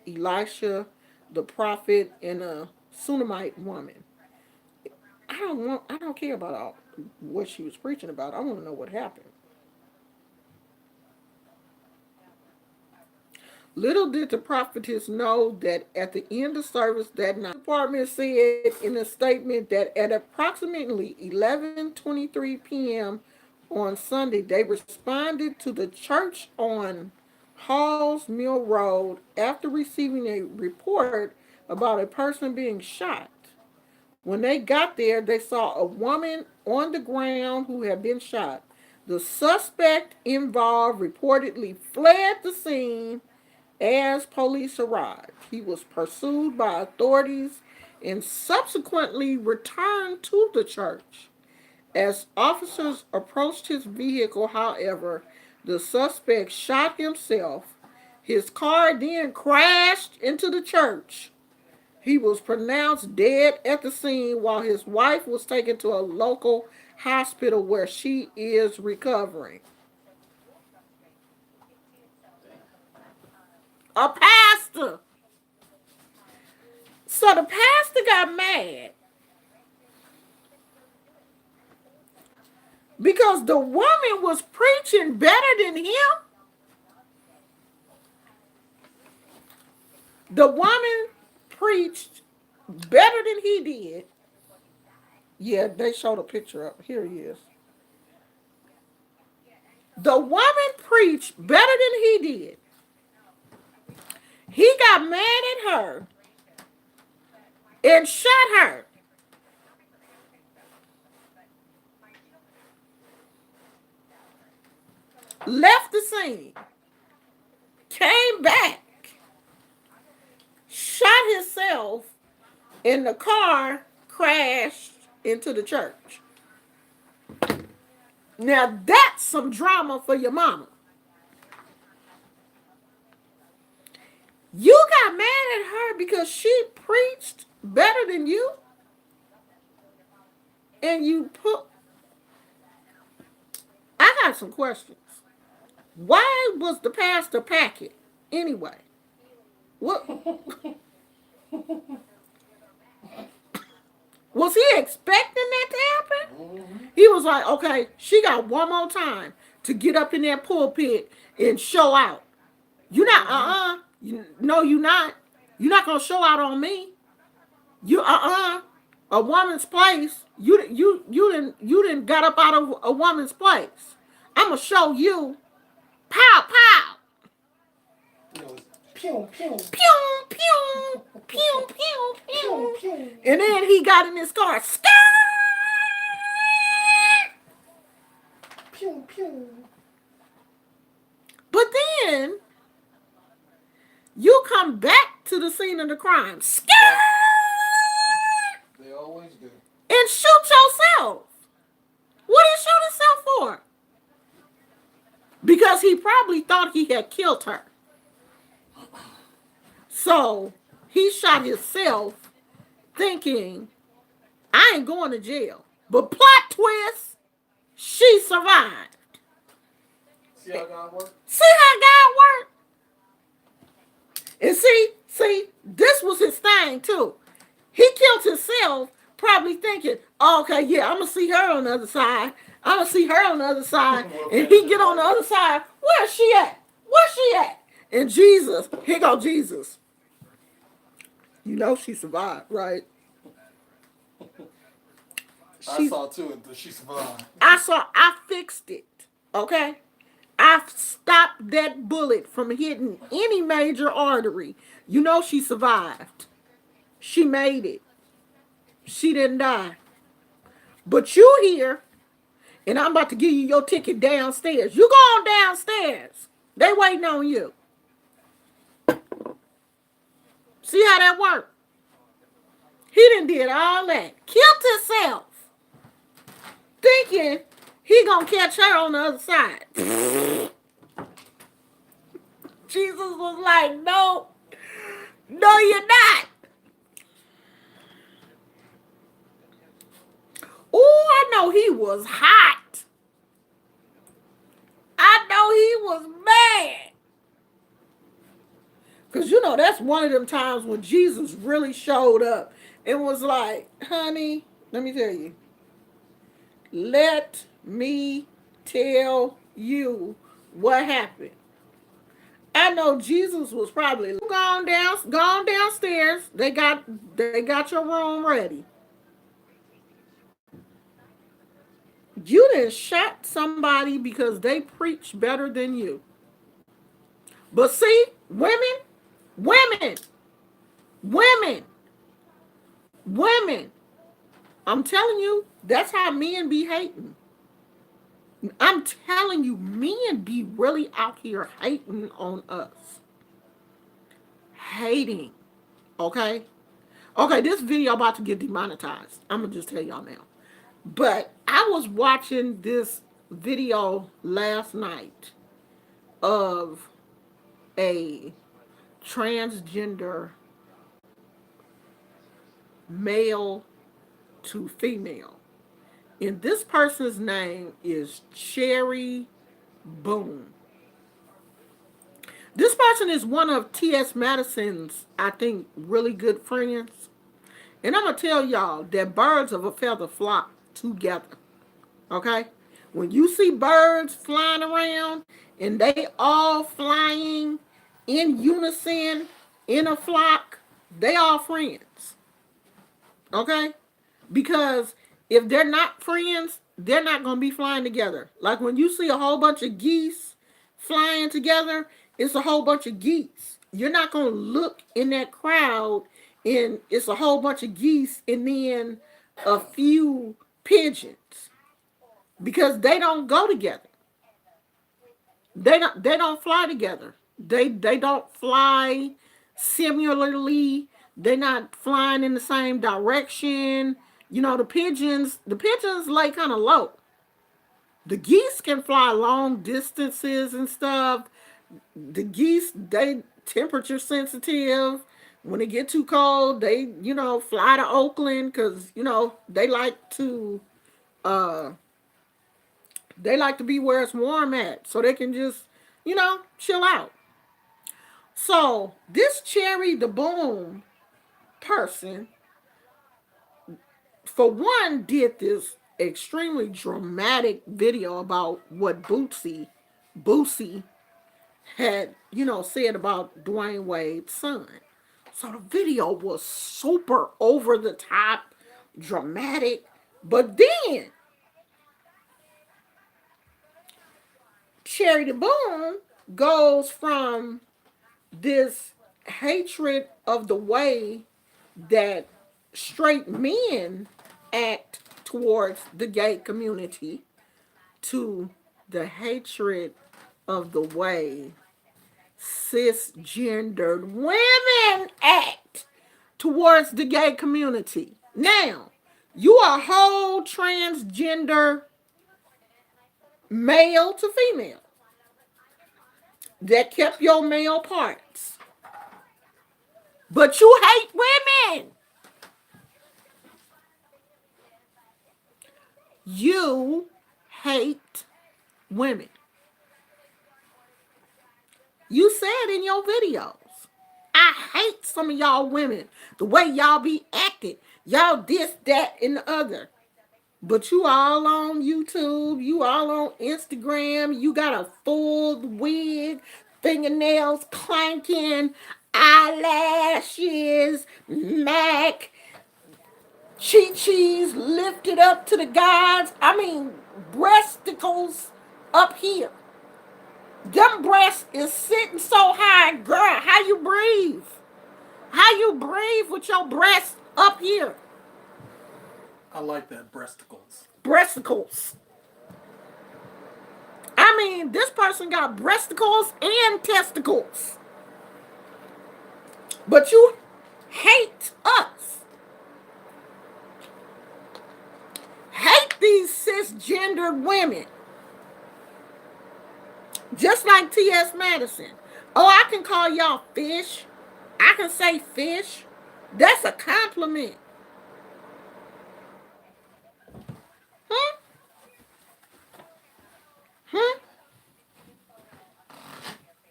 Elisha, the prophet, and a Sunamite woman. I don't care about what she was preaching about. I want to know what happened. Little did the prophetess know that at the end of service that night, the department said in a statement that at approximately 11:23 p.m. on Sunday, they responded to the church on Halls Mill Road after receiving a report about a person being shot. When they got there, they saw a woman on the ground who had been shot. The suspect involved reportedly fled the scene as police arrived. He was pursued by authorities and subsequently returned to the church. As officers approached his vehicle, however, the suspect shot himself. His car then crashed into the church. He was pronounced dead at the scene while his wife was taken to a local hospital where she is recovering. A pastor. So the pastor got mad because the woman was preaching better than him. The woman preached better than he did. Yeah, they showed a picture up. Here he is. The woman preached better than he did. He got mad at her and shot her. Left the scene. Came back. Shot himself. And the car crashed into the church. Now that's some drama for your mama. You got mad at her because she preached better than you? And you put... I got some questions. Why was the pastor packing anyway? What was he expecting that to happen? He was like, okay, she got one more time to get up in that pulpit and show out. You're not, no, you're not. You're not gonna show out on me. You, a woman's place. You didn't got up out of a woman's place. I'm gonna show you. Pow, pow. Pew, pew. Pew, pew, pew, pew, Pew, pew. pew. And then he got in his car. Skirt! Pew, pew. But then you come back to the scene of the crime. Skirt! They always do. And shoot yourself. What did he shoot himself for? Because he probably thought he had killed her. So he shot himself thinking, I ain't going to jail. But plot twist, she survived. See how God works? See how God worked? And see, this was his thing too. He killed himself probably thinking, oh, okay, yeah, I'm going to see her on the other side. I'm going to see her on the other side. And he get on the other side. Where's she at? Where's she at? And Jesus, here go Jesus. You know she survived, right? I saw too, and she survived. I fixed it, okay? I stopped that bullet from hitting any major artery. You know she survived. She made it. She didn't die. But you here, and I'm about to give you your ticket downstairs. You go on downstairs. They waiting on you. See how that worked? He done did all that. Killed himself. Thinking he gonna catch her on the other side. Jesus was like, no, you're not. Oh, I know he was hot. I know he was mad. Because, you know, that's one of them times when Jesus really showed up and was like, honey, let me tell you, let me tell you what happened. I know Jesus was probably gone downstairs. They got your room ready. You didn't shot somebody because they preach better than you. But see, women, women, women. I'm telling you, that's how men be hating. I'm telling you, men be really out here hating on us. Hating. Okay? Okay, this video about to get demonetized. I'm gonna just tell y'all now. But I was watching this video last night of a transgender male to female. And this person's name is Cherry Boom. This person is one of T.S. Madison's, I think, really good friends. And I'm going to tell y'all that birds of a feather flock together. Okay? When you see birds flying around and they all flying in unison in a flock, they all friends. Okay? Because if they're not friends, they're not going to be flying together. Like when you see a whole bunch of geese flying together, it's a whole bunch of geese. You're not going to look in that crowd and it's a whole bunch of geese and then a few pigeons because they don't go together. They don't fly together. They don't fly similarly. They're not flying in the same direction. You know, the pigeons lay kind of low. The geese can fly long distances and stuff. The geese, they temperature sensitive. When it get too cold, they fly to Oakland because uh they like to be where it's warm at, so they can just chill out. So this Cherry the Boom person, for one, did this extremely dramatic video about what Boosie had, said about Dwayne Wade's son. So the video was super over the top, dramatic. But then Cherry the Boom goes from this hatred of the way that straight men act towards the gay community to the hatred of the way cisgendered women act towards the gay community. Now, you are a whole transgender male to female that kept your male parts. But you hate women. You hate women. You said in your videos, I hate some of y'all women. The way y'all be acting. Y'all this, that, and the other. But you all on YouTube. You all on Instagram. You got a full wig. Fingernails clanking. Eyelashes. MAC. Chi-Chi's lifted up to the gods. I mean, breasticles up here. Them breasts is sitting so high, girl. How you breathe? How you breathe with your breasts up here? I like that, breasticles. Breasticles. I mean, this person got breasticles and testicles. But you hate us. Hate these cisgendered women. Just like T.S. Madison. Oh, I can call y'all fish. I can say fish. That's a compliment. Hmm? Hmm?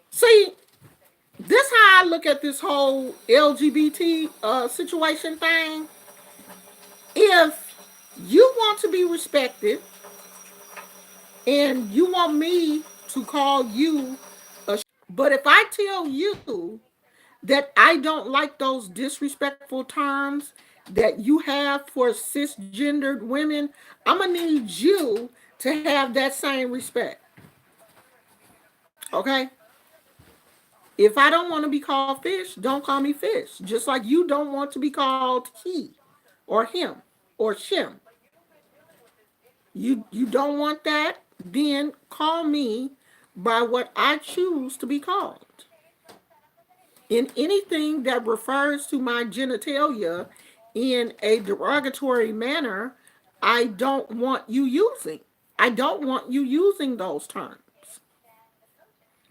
See, this how I look at this whole LGBT situation thing, if you want to be respected and you want me to call you a, but if I tell you that I don't like those disrespectful terms that you have for cisgendered women, I'm gonna need you to have that same respect. Okay? If I don't want to be called fish, don't call me fish. Just like you don't want to be called he or him or shim. You don't want that, then call me by what I choose to be called. In anything that refers to my genitalia in a derogatory manner, I don't want you using. I don't want you using those terms.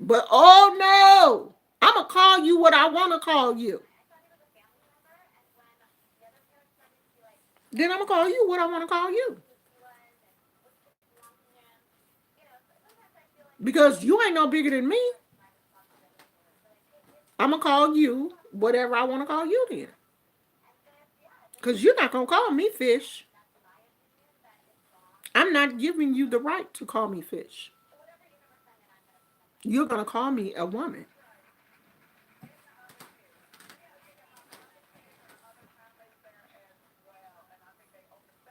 But oh no, I'm going to call you what I want to call you. Then I'm going to call you what I want to call you. Because you ain't no bigger than me. I'm going to call you whatever I want to call you then. Because you're not going to call me fish. I'm not giving you the right to call me fish. You're going to call me a woman.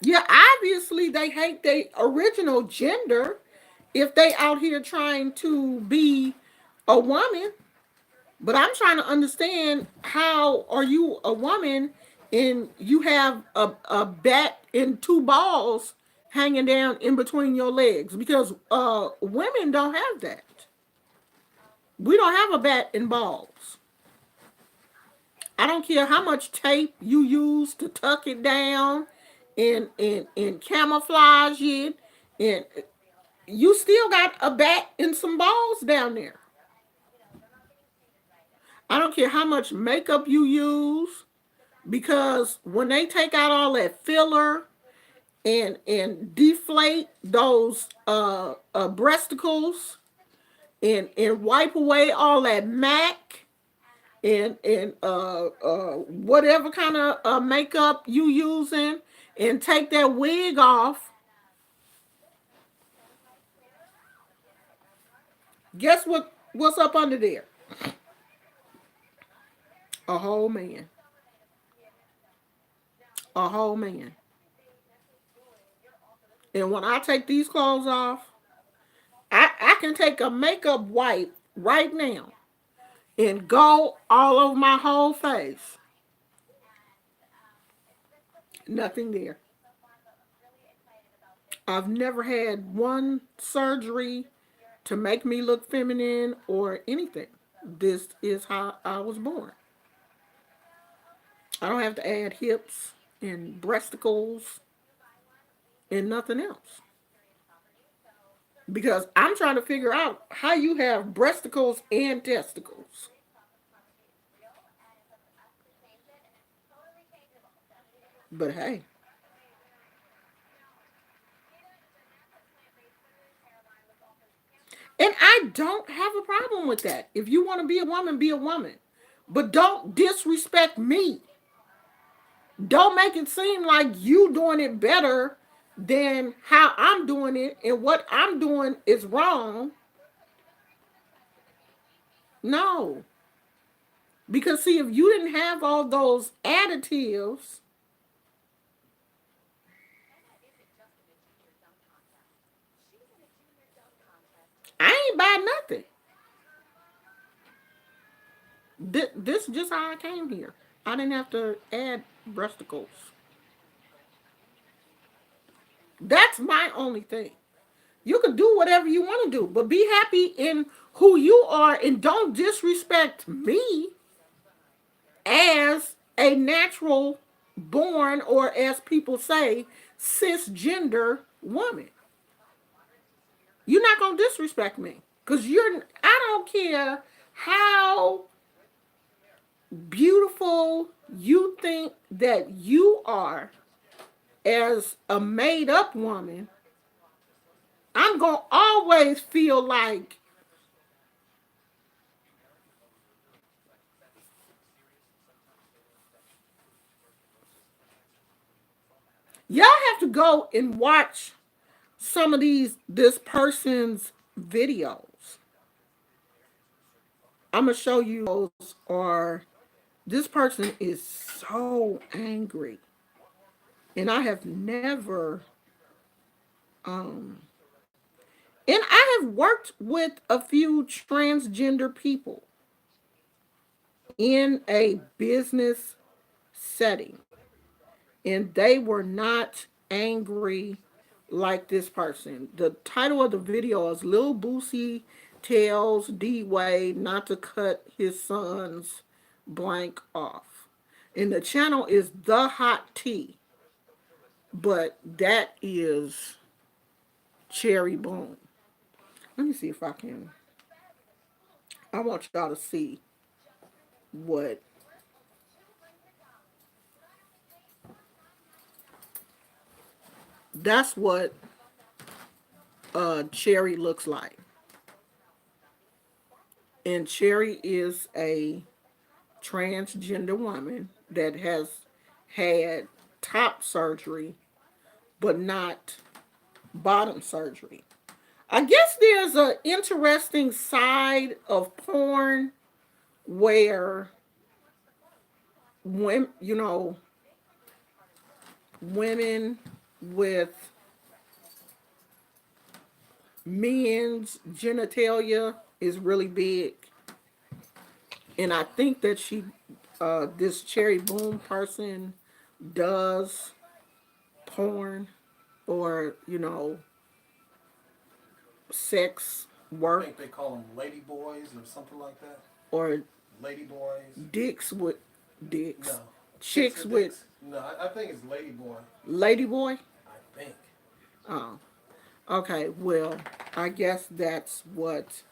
Yeah, obviously they hate their original gender if they out here trying to be a woman. But I'm trying to understand, how are you a woman and you have a bat and two balls hanging down in between your legs? Because women don't have that. We don't have a bat and balls. I don't care how much tape you use to tuck it down and camouflage it, and you still got a bat and some balls down there. I don't care how much makeup you use, because when they take out all that filler and deflate those breasticles and wipe away all that MAC and whatever kind of makeup you using, and take that wig off, guess what's up under there? A whole man. A whole man. And when I take these clothes off, I can take a makeup wipe right now and go all over my whole face. Nothing there. I've never had one surgery to make me look feminine or anything. This is how I was born. I don't have to add hips and breasticles and nothing else. Because I'm trying to figure out how you have breasticles and testicles. But hey, and I don't have a problem with that. If you want to be a woman, be a woman. But don't disrespect me. Don't make it seem like you doing it better than how I'm doing it, and what I'm doing is wrong. No. Because see, if you didn't have all those additives, I ain't buy nothing. This is just how I came here. I didn't have to add breasticles. That's my only thing. You can do whatever you want to do, but be happy in who you are, and don't disrespect me as a natural born, or as people say, cisgender woman. You're not going to disrespect me, because I don't care how beautiful you think that you are as a made up woman. I'm going to always feel like Y'all have to go and watch some of this person's videos. I'm gonna show you those are this person is so angry. And I have never um and I have worked with a few transgender people in a business setting, and they were not angry like this person. The title of the video is Lil Boosie tells D Wade not to cut his son's blank off. And the channel is The Hot Tea, but that is Cherry Boom. Let me see if I can. I want y'all to see what that's what Cherry looks like. And Cherry is a transgender woman that has had top surgery but not bottom surgery. I guess there's an interesting side of porn where women, women with men's genitalia is really big. And I think that this Cherry Boom person does porn or, sex I work think they call them lady boys or something like that. or Lady boys. dicks with dicks. No. Chicks Chicks with with dicks. No, I think it's lady boy. lady boy. I think. Oh, okay. Well, I guess that's what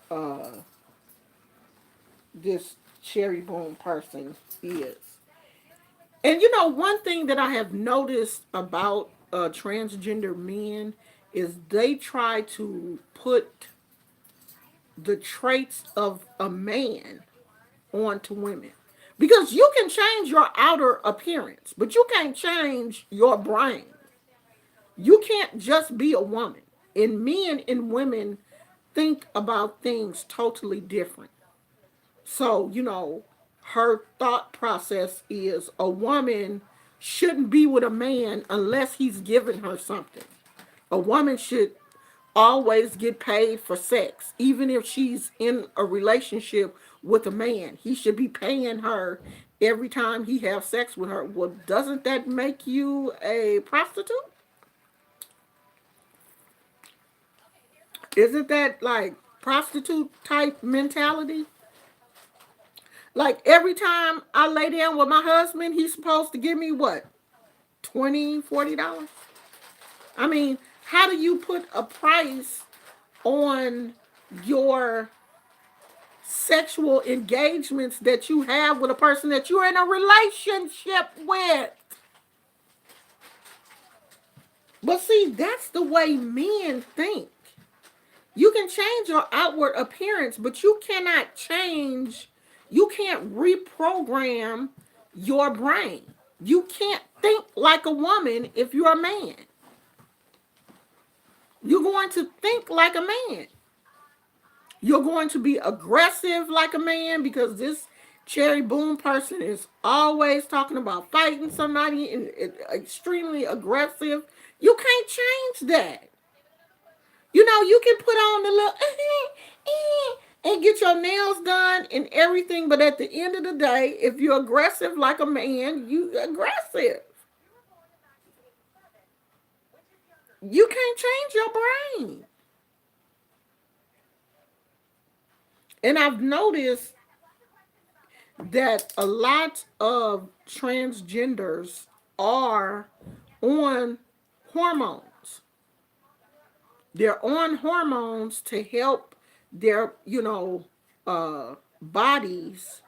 this Cherry Boom person is. And one thing that I have noticed about transgender men is they try to put the traits of a man onto women. Because you can change your outer appearance, but you can't change your brain. You can't just be a woman. And men and women think about things totally different. So, her thought process is a woman shouldn't be with a man unless he's giving her something. A woman should always get paid for sex, even if she's in a relationship with a man. He should be paying her every time he has sex with her. Well, doesn't that make you a prostitute? Isn't that like prostitute type mentality? Like every time I lay down with my husband, he's supposed to give me what? 20, $40? I mean, how do you put a price on your sexual engagements that you have with a person that you're in a relationship with? But see, that's the way men think. You can change your outward appearance, but you can't reprogram your brain. You can't think like a woman if you're a man. You're going to think like a man. You're going to be aggressive like a man because this Cherry Boom person is always talking about fighting somebody and extremely aggressive. You can't change that. You can put on the little and get your nails done and everything, but at the end of the day, if you're aggressive like a man, you aggressive. You can't change your brain. And I've noticed that a lot of transgenders are on hormones. They're on hormones to help their, bodies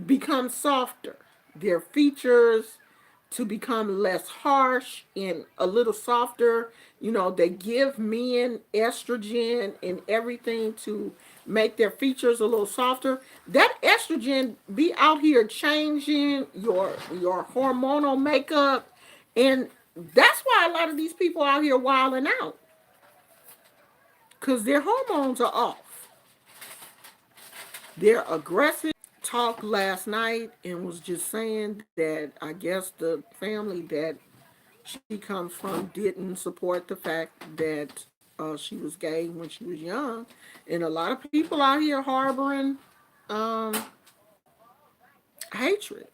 become softer. Their features to become less harsh and a little softer. They give men estrogen and everything to make their features a little softer. That estrogen be out here changing your hormonal makeup, and that's why a lot of these people out here wilding out because their hormones are off. They're aggressive. Talked last night and was just saying that I guess the family that she comes from didn't support the fact that she was gay when she was young, and a lot of people out here harboring um, hatred.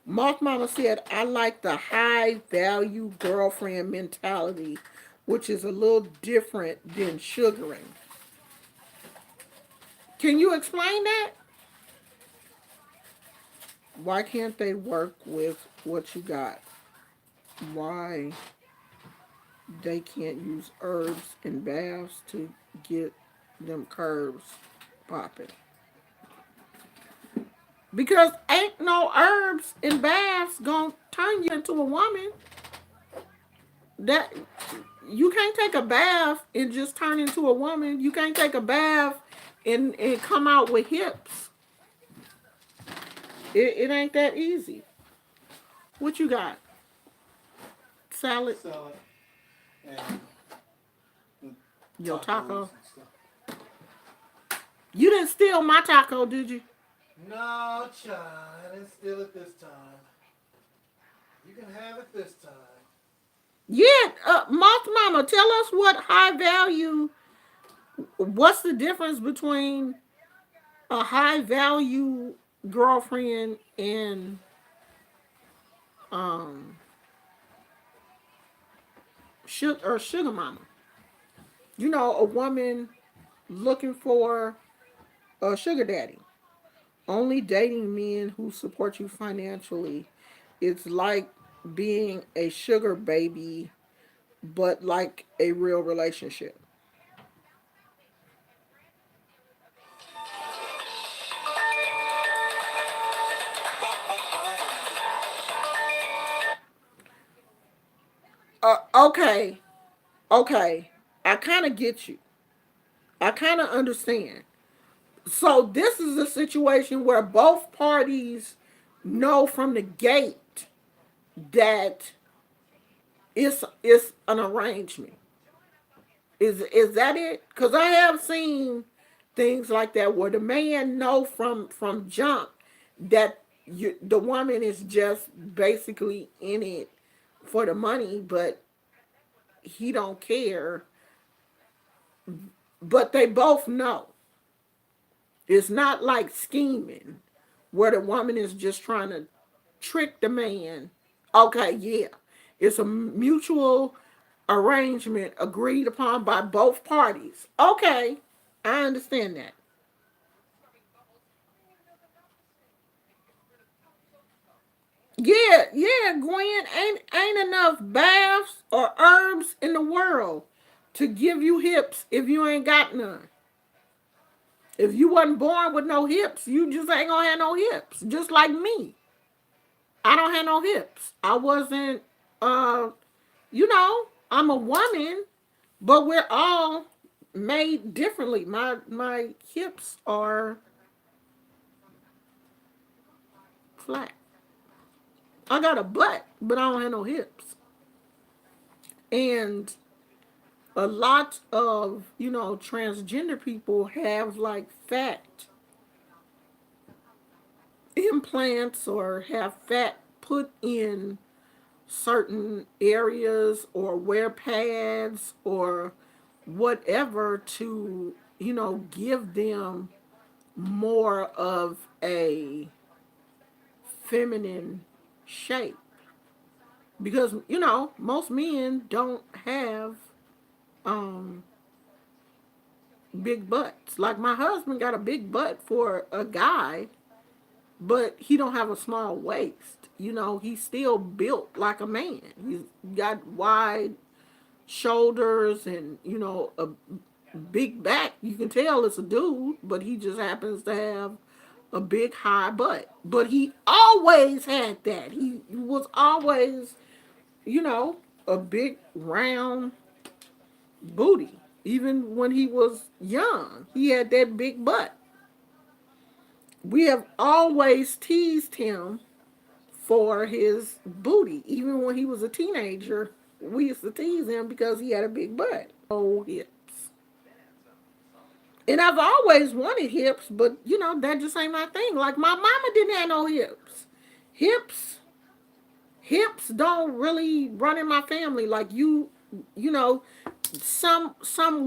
Moth Mama said, "I like the high value girlfriend mentality, which is a little different than sugaring." Can you explain that? Why can't they work with what you got? Why they can't use herbs and baths to get them curves popping? Because ain't no herbs and baths gonna turn you into a woman. That you can't take a bath and just turn into a woman. You can't take a bath and come out with hips. It ain't that easy. What you got? Salad? Salad and Your tacos taco? and stuff. You didn't steal my taco, did you? No, child, I didn't steal it this time. You can have it this time. Yeah, Moth Mama, tell us what high value. What's the difference between a high value girlfriend and um sugar mama? You know, a woman looking for a sugar daddy. Only dating men who support you financially. It's like being a sugar baby, but like a real relationship. Okay, okay. I kind of get you. I kind of understand. So this is a situation where both parties know from the gate that it's an arrangement. Is that it? Because I have seen things like that where the man know from jump that the woman is just basically in it for the money, but he don't care. But they both know it's not like scheming where the woman is just trying to trick the man. Okay, yeah, it's a mutual arrangement agreed upon by both parties. Okay, I understand that. Yeah, yeah, Gwen, ain't enough baths or herbs in the world to give you hips if you ain't got none. If you wasn't born with no hips, you just ain't gonna have no hips. Just like me. I don't have no hips. I wasn't uh I'm a woman, but we're all made differently. My hips are flat. I got a butt, but I don't have no hips. And a lot of, transgender people have like fat implants or have fat put in certain areas or wear pads or whatever to, give them more of a feminine shape. Because, most men don't have um big butts. Like my husband got a big butt for a guy, but he don't have a small waist. He's still built like a man. He's got wide shoulders and, a big back. You can tell it's a dude, but he just happens to have a big high butt. But he always had that. He was always, you know. a big round booty. Even when he was young, he had that big butt. We have always teased him for his booty. Even when he was a teenager, we used to tease him because he had a big butt. Oh, hips. And I've always wanted hips, but you know, that just ain't my thing. Like my mama didn't have no hips. Hips hips don't really run in my family. Like you know, some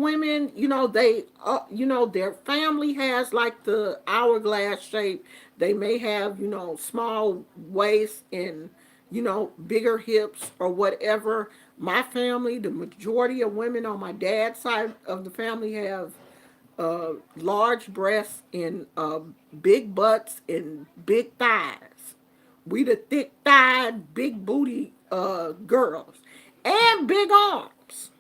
women, you know, they you know, their family has like the hourglass shape. They may have, you know, small waist and, you know, bigger hips or whatever. My family, the majority of women on my dad's side of the family have large breasts and big butts and big thighs. We the thick thighed, big booty girls and big arms.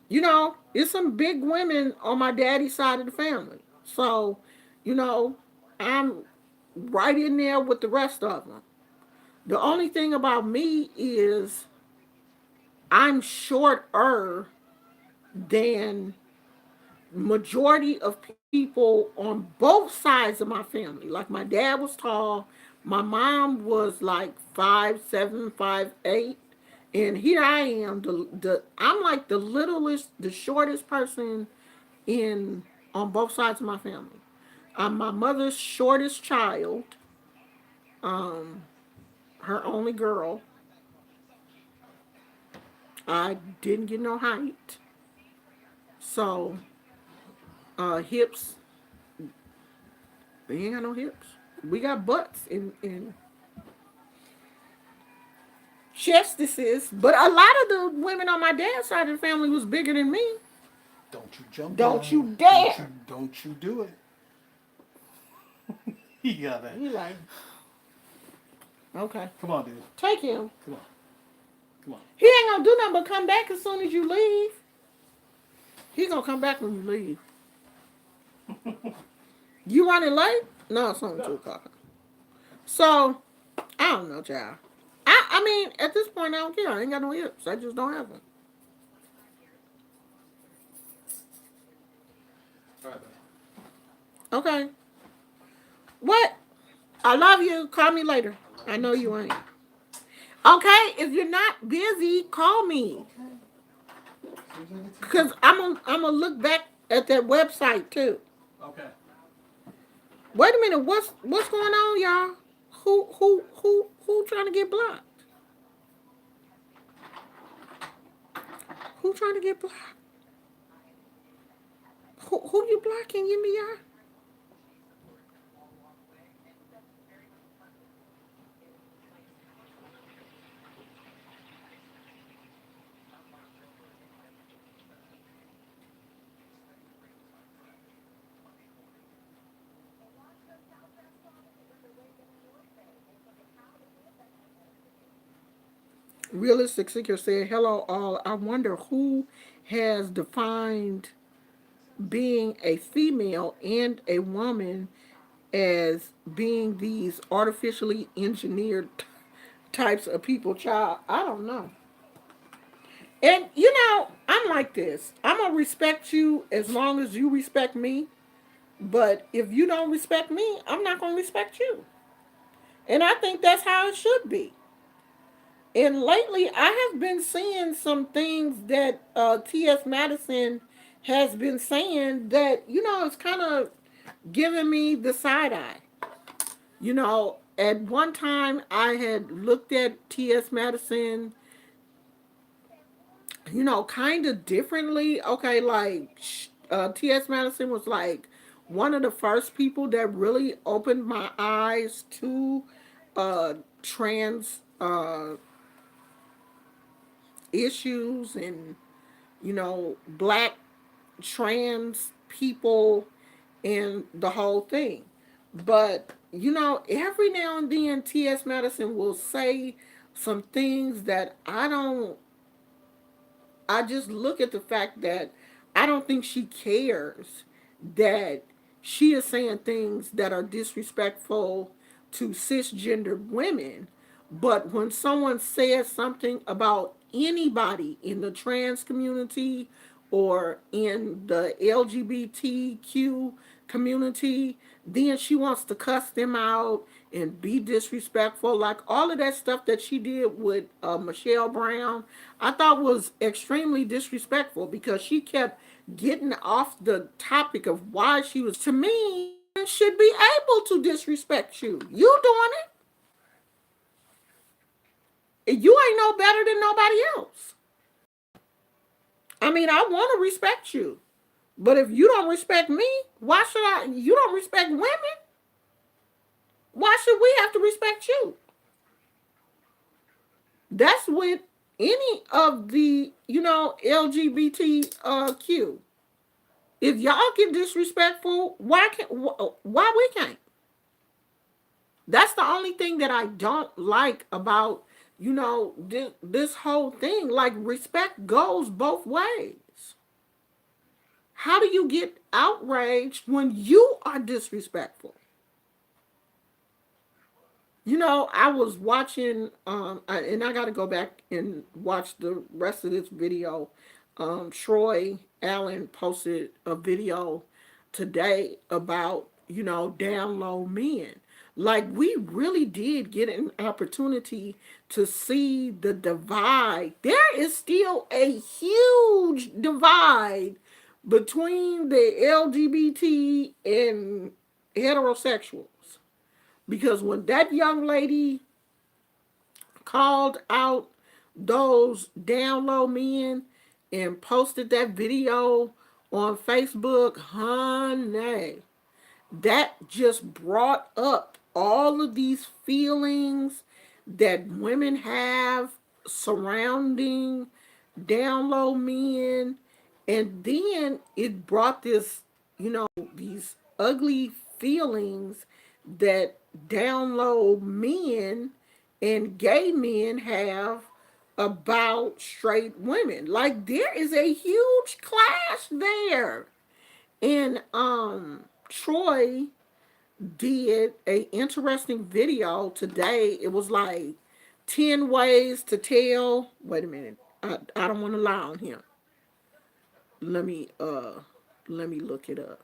You know, it's some big women on my daddy's side of the family. So, you know, I'm right in there with the rest of them. The only thing about me is I'm shorter than majority of people on both sides of my family. Like my dad was tall, my mom was like 5'7", 5'8", and here I am. The I'm like the littlest, the shortest person in on both sides of my family. I'm my mother's shortest child, um, her only girl. I didn't get no height, so hips. We ain't got no hips. We got butts and chestises, but a lot of the women on my dad's side of the family was bigger than me. Don't you jump Don't down. you dare! Don't you do it. You got that. He like, okay, Come on, dude. take him. Come on. Come on. He ain't gonna do nothing but come back as soon as you leave. He gonna come back when you leave. You running late? No, it's only No. 2 o'clock. So I don't know, child. I mean, at this point, I don't care. I ain't got no hips. I just don't have them. All right, man. Okay. What? I love you. Call me later. I love I you know too. you ain't. Okay, if you're not busy, call me. Okay. As soon as I get to the Cause I'm gonna look back at that website too. Okay. Wait a minute, what's going on, y'all? Who trying to get blocked? Who trying to get blocked? Who you blocking? Give me y'all. Realistic Seeker said, "Hello all. I wonder who has defined being a female and a woman as being these artificially engineered types of people, child. I don't know. And you know, I'm like this. I'm gonna respect you as long as you respect me. But if you don't respect me, I'm not gonna respect you. And I think that's how it should be. And lately, I have been seeing some things that T.S. Madison has been saying that, you know, it's kind of giving me the side eye. You know, at one time, I had looked at T.S. Madison, you know, kind of differently. Okay, like T.S. Madison was like one of the first people that really opened my eyes to trans issues and, you know, black trans people and the whole thing. But, you know, every now and then T.S. Madison will say some things that I just look at the fact that I don't think she cares that she is saying things that are disrespectful to cisgender women. But when someone says something about anybody in the trans community or in the LGBTQ community, then she wants to cuss them out and be disrespectful. Like all of that stuff that she did with Michelle Brown, I thought was extremely disrespectful because she kept getting off the topic of why she was. To me, should be able to disrespect you. You doing it. You ain't no better than nobody else. I mean, I want to respect you. But if you don't respect me, why should I? You don't respect women. Why should we have to respect you? That's with any of the, LGBTQ. If y'all get disrespectful, why we can't? That's the only thing that I don't like about, this whole thing. Like respect goes both ways. How do you get outraged when you are disrespectful? I was watching, and I got to go back and watch the rest of this video. Troy Allen posted a video today about, down low men. Like, we really did get an opportunity to see the divide. There is still a huge divide between the LGBT and heterosexuals. Because when that young lady called out those down low men and posted that video on Facebook, honey, that just brought up all of these feelings that women have surrounding down low men. And then it brought this, these ugly feelings that down low men and gay men have about straight women. Like there is a huge clash there. And Troy did a interesting video today. It was like 10 ways to tell. Wait a minute. I don't want to lie on him. Let me look it up.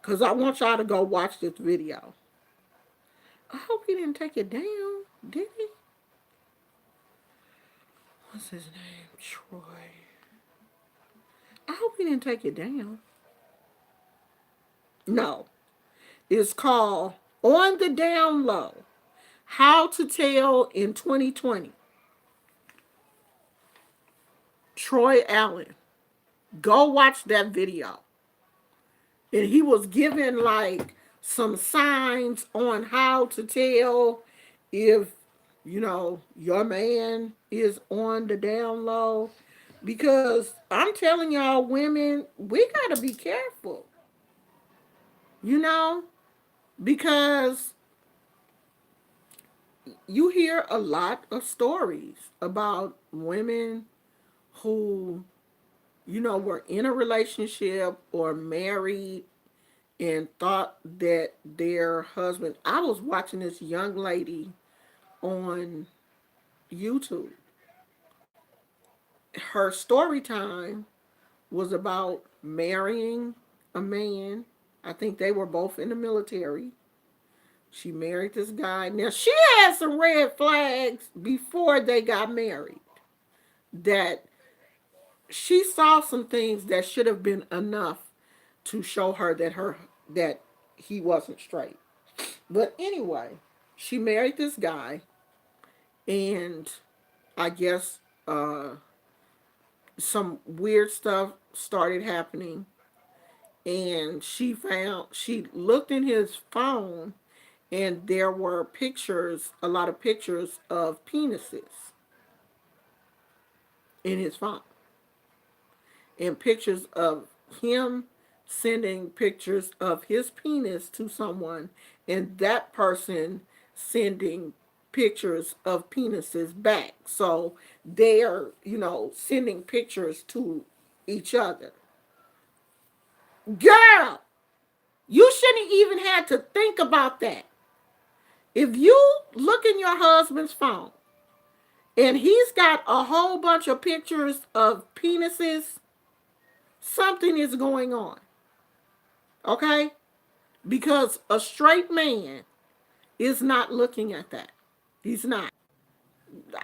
Cause I want y'all to go watch this video. I hope he didn't take it down, did he? What's his name? Troy. I hope he didn't take it down. No. It's called On the Down Low. How to Tell in 2020. Troy Allen. Go watch that video. And he was given like some signs on how to tell if, your man is on the down low. Because I'm telling y'all, women, we got to be careful. Because you hear a lot of stories about women who, were in a relationship or married and thought that their husband. I was watching this young lady on YouTube. Her story time was about marrying a man. I think they were both in the military. She married this guy. Now, she had some red flags before they got married. That she saw some things that should have been enough to show her that he wasn't straight. But anyway, she married this guy, and I guess some weird stuff started happening, and she looked in his phone, and there were pictures, a lot of pictures of penises in his phone, and pictures of him sending pictures of his penis to someone, and that person sending pictures of penises back. So they're, sending pictures to each other. Girl, you should ain't even had to think about that. If you look in your husband's phone and he's got a whole bunch of pictures of penises, something is going on. Okay? Because a straight man is not looking at that. He's not.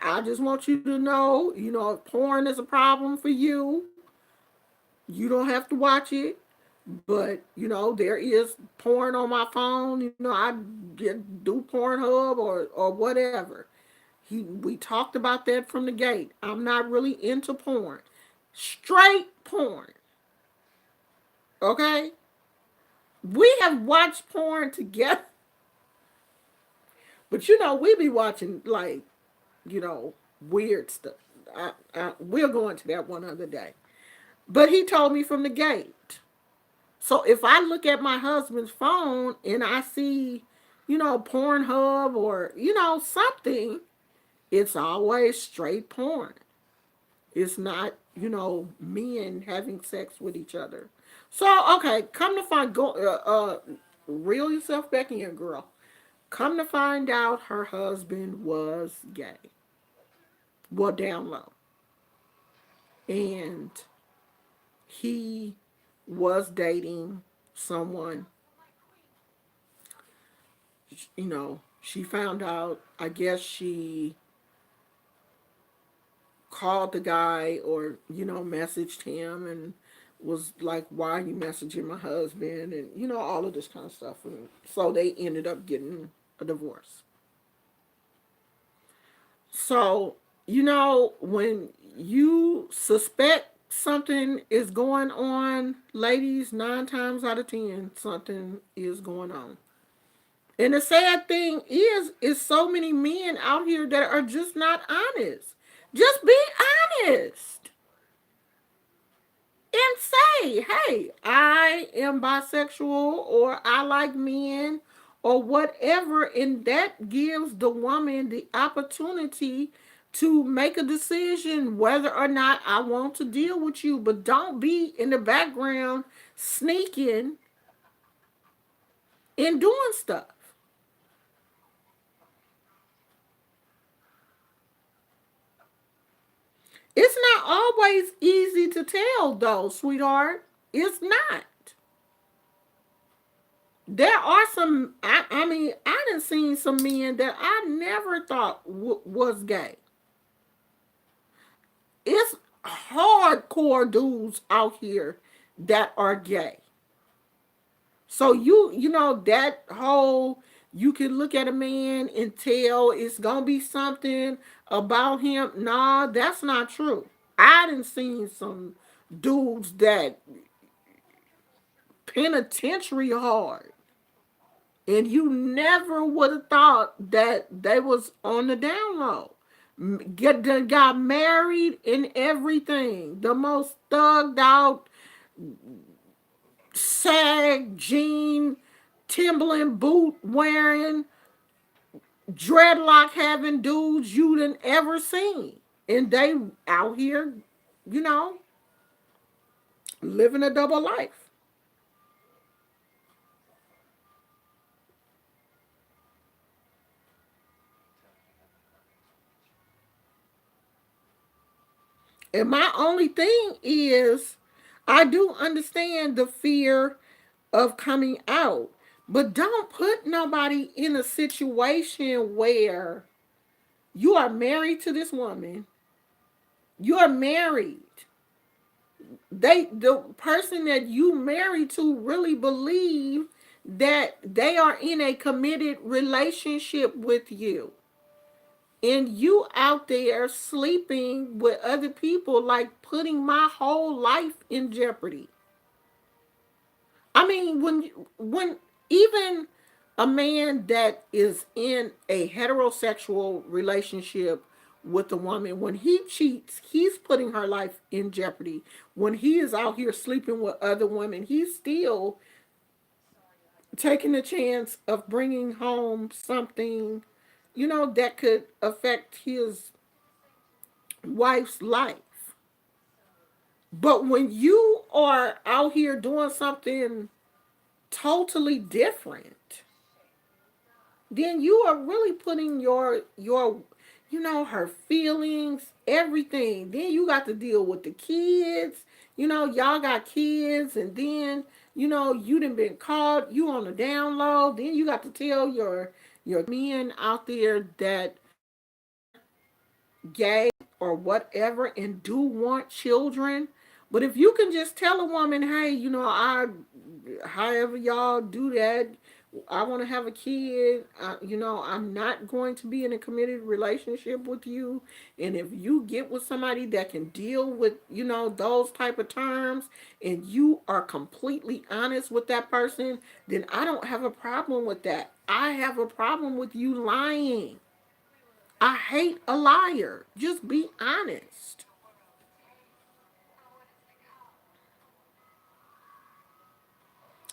I just want you to know, if porn is a problem for you, you don't have to watch it. But, there is porn on my phone. I do Pornhub or whatever. We talked about that from the gate. I'm not really into porn. Straight porn. Okay? We have watched porn together. But we be watching like, you know, weird stuff. We'll go into that one other day. But he told me from the gate. So if I look at my husband's phone and I see, Pornhub or, something, it's always straight porn. It's not, men having sex with each other. So, okay, come to find, reel yourself back in, girl. Come to find out her husband was gay. Well, down low. And he was dating someone. She found out, I guess she called the guy or, messaged him and was like, why are you messaging my husband? And, all of this kind of stuff. And so they ended up getting a divorce. So, when you suspect something is going on, ladies, 9 times out of 10, something is going on. And the sad thing is so many men out here that are just not honest. Just be honest and say, hey, I am bisexual or I like men or whatever. And that gives the woman the opportunity to make a decision whether or not I want to deal with you. But don't be in the background sneaking and doing stuff. It's not always easy to tell, though, sweetheart. It's not. There are some. I mean, I done seen some men that I never thought was gay. It's hardcore dudes out here that are gay. So that whole you can look at a man and tell it's gonna be something about him. Nah, that's not true. I done seen some dudes that penitentiary hard. And you never would have thought that they was on the down low. Got married and everything. The most thugged out, sag, jean, Timberland boot wearing, dreadlock having dudes you done ever seen. And they out here, you know, living a double life. And my only thing is, I do understand the fear of coming out, but don't put nobody in a situation where you are married to this woman. You are married. The person that you married to really believe that they are in a committed relationship with you. And you out there sleeping with other people, like putting my whole life in jeopardy. I mean, when even a man that is in a heterosexual relationship with a woman, when he cheats, he's putting her life in jeopardy. When he is out here sleeping with other women, he's still taking the chance of bringing home something, that could affect his wife's life. But when you are out here doing something totally different, then you are really putting your her feelings, everything. Then you got to deal with the kids. Y'all got kids, and then you done been caught, you on the down low. Then you got to tell your men out there that are gay or whatever and do want children. But if you can just tell a woman, hey, however y'all do that, I want to have a kid. I'm not going to be in a committed relationship with you. And if you get with somebody that can deal with, those type of terms, and you are completely honest with that person, then I don't have a problem with that. I have a problem with you lying. I hate a liar. Just be honest.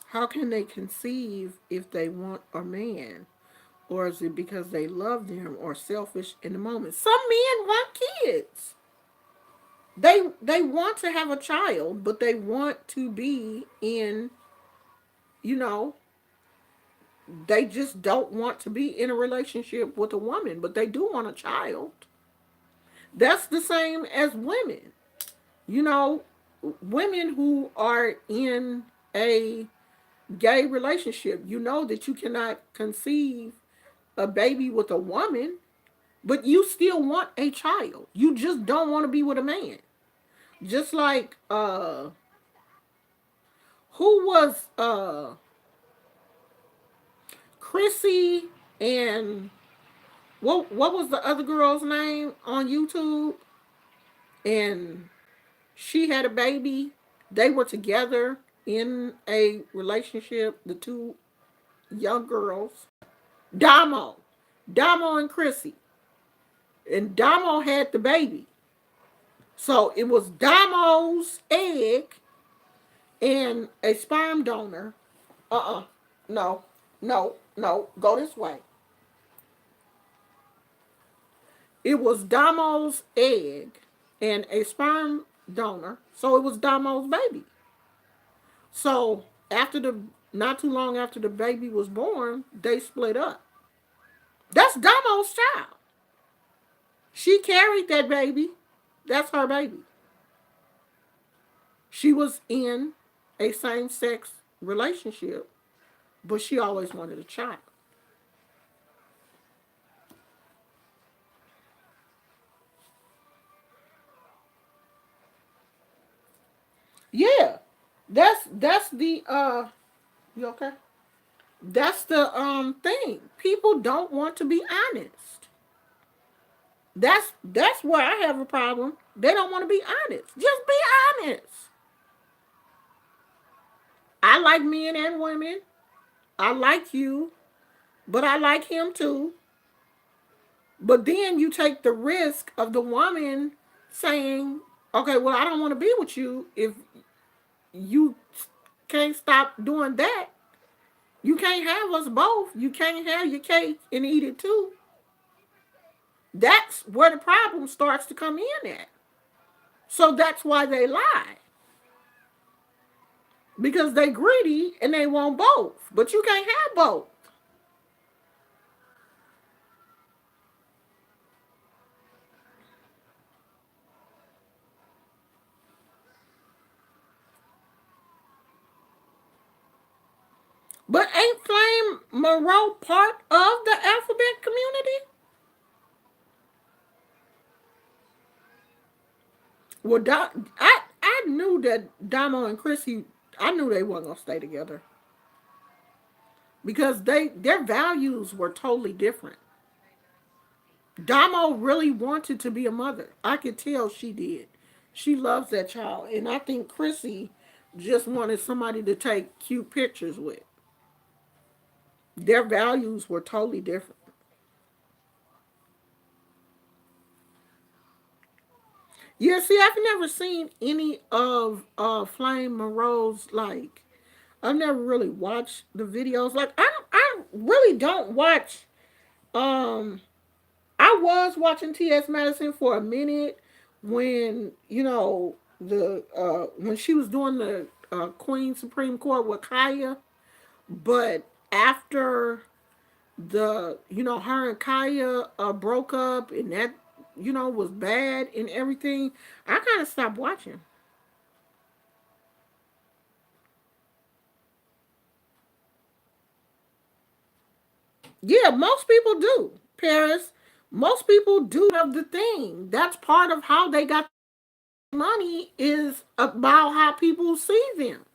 How can they conceive if they want a man? Or is it because they love them or selfish in the moment? Some men want kids. They want to have a child, but they want to be in, you know, they just don't want to be in a relationship with a woman, but they do want a child. That's the same as women. You know, women who are in a gay relationship, you know that you cannot conceive a baby with a woman, but you still want a child. You just don't want to be with a man. Just like who was Chrissy and what was the other girl's name on YouTube? And she had a baby. They were together in a relationship, the two young girls. Damo. Damo and Chrissy. And Damo had the baby. So it was Damo's egg and a sperm donor. No, no, no. Go this way. It was Damo's egg and a sperm donor. So it was Damo's baby. So after the not too long after the baby was born, they split up. That's Damo's child. She carried that baby. That's her baby. She was in a same sex relationship, but she always wanted a child. Yeah. That's the you okay? That's the thing. People don't want to be honest. That's where I have a problem. They don't want to be honest. Just be honest. I like men and women. I like you, but I like him too. But then you take the risk of the woman saying, okay, well, I don't want to be with you if you can't stop doing that. You can't have us both. You can't have your cake and eat it too. That's where the problem starts to come in at. So that's why they lie. Because they greedy and they want both. But you can't have both. But ain't Flame Monroe part of the alphabet community? Well, I knew that Damo and Chrissy, I knew they weren't gonna stay together because their values were totally different. Damo really wanted to be a mother. I could tell she did. She loves that child, and I think Chrissy just wanted somebody to take cute pictures with. Their values were totally different. Yeah, see, I've never seen any of Flame Monroe's like. I've never really watched the videos. Like I really don't watch. Um, I was watching T.S. Madison for a minute when the when she was doing the Queen Supreme Court with Kaya. But after her and Kaya broke up, and that, was bad and everything, I kind of stopped watching. Yeah, most people do, Paris. Most people do of the thing. That's part of how they got money, is about how people see them.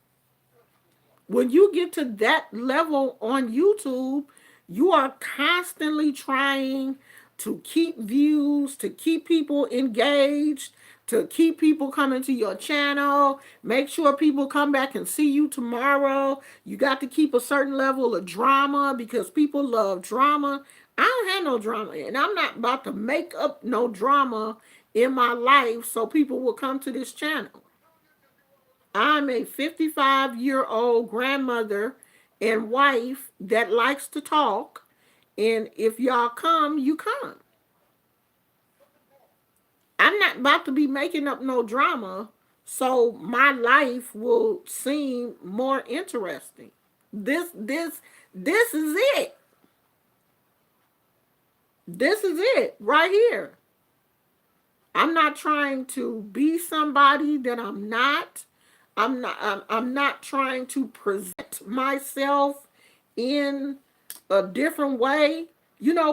When you get to that level on YouTube, you are constantly trying to keep views, to keep people engaged, to keep people coming to your channel, make sure people come back and see you tomorrow. You got to keep a certain level of drama because people love drama. I don't have no drama, and I'm not about to make up no drama in my life so people will come to this channel. I'm a 55-year-old grandmother and wife that likes to talk. And if y'all come, you come. I'm not about to be making up no drama so my life will seem more interesting. This is it. This is it right here. I'm not trying to be somebody that I'm not. I'm not trying to present myself in a different way.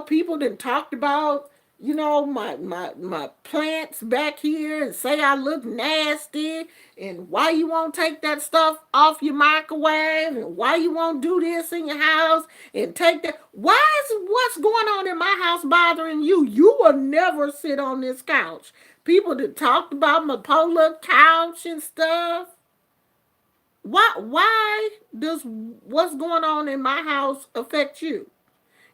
People that talked about, my plants back here and say I look nasty, and why you won't take that stuff off your microwave, and why you won't do this in your house and take that. Why is what's going on in my house bothering you? You will never sit on this couch. People that talked about my polar couch and stuff. Why does what's going on in my house affect you?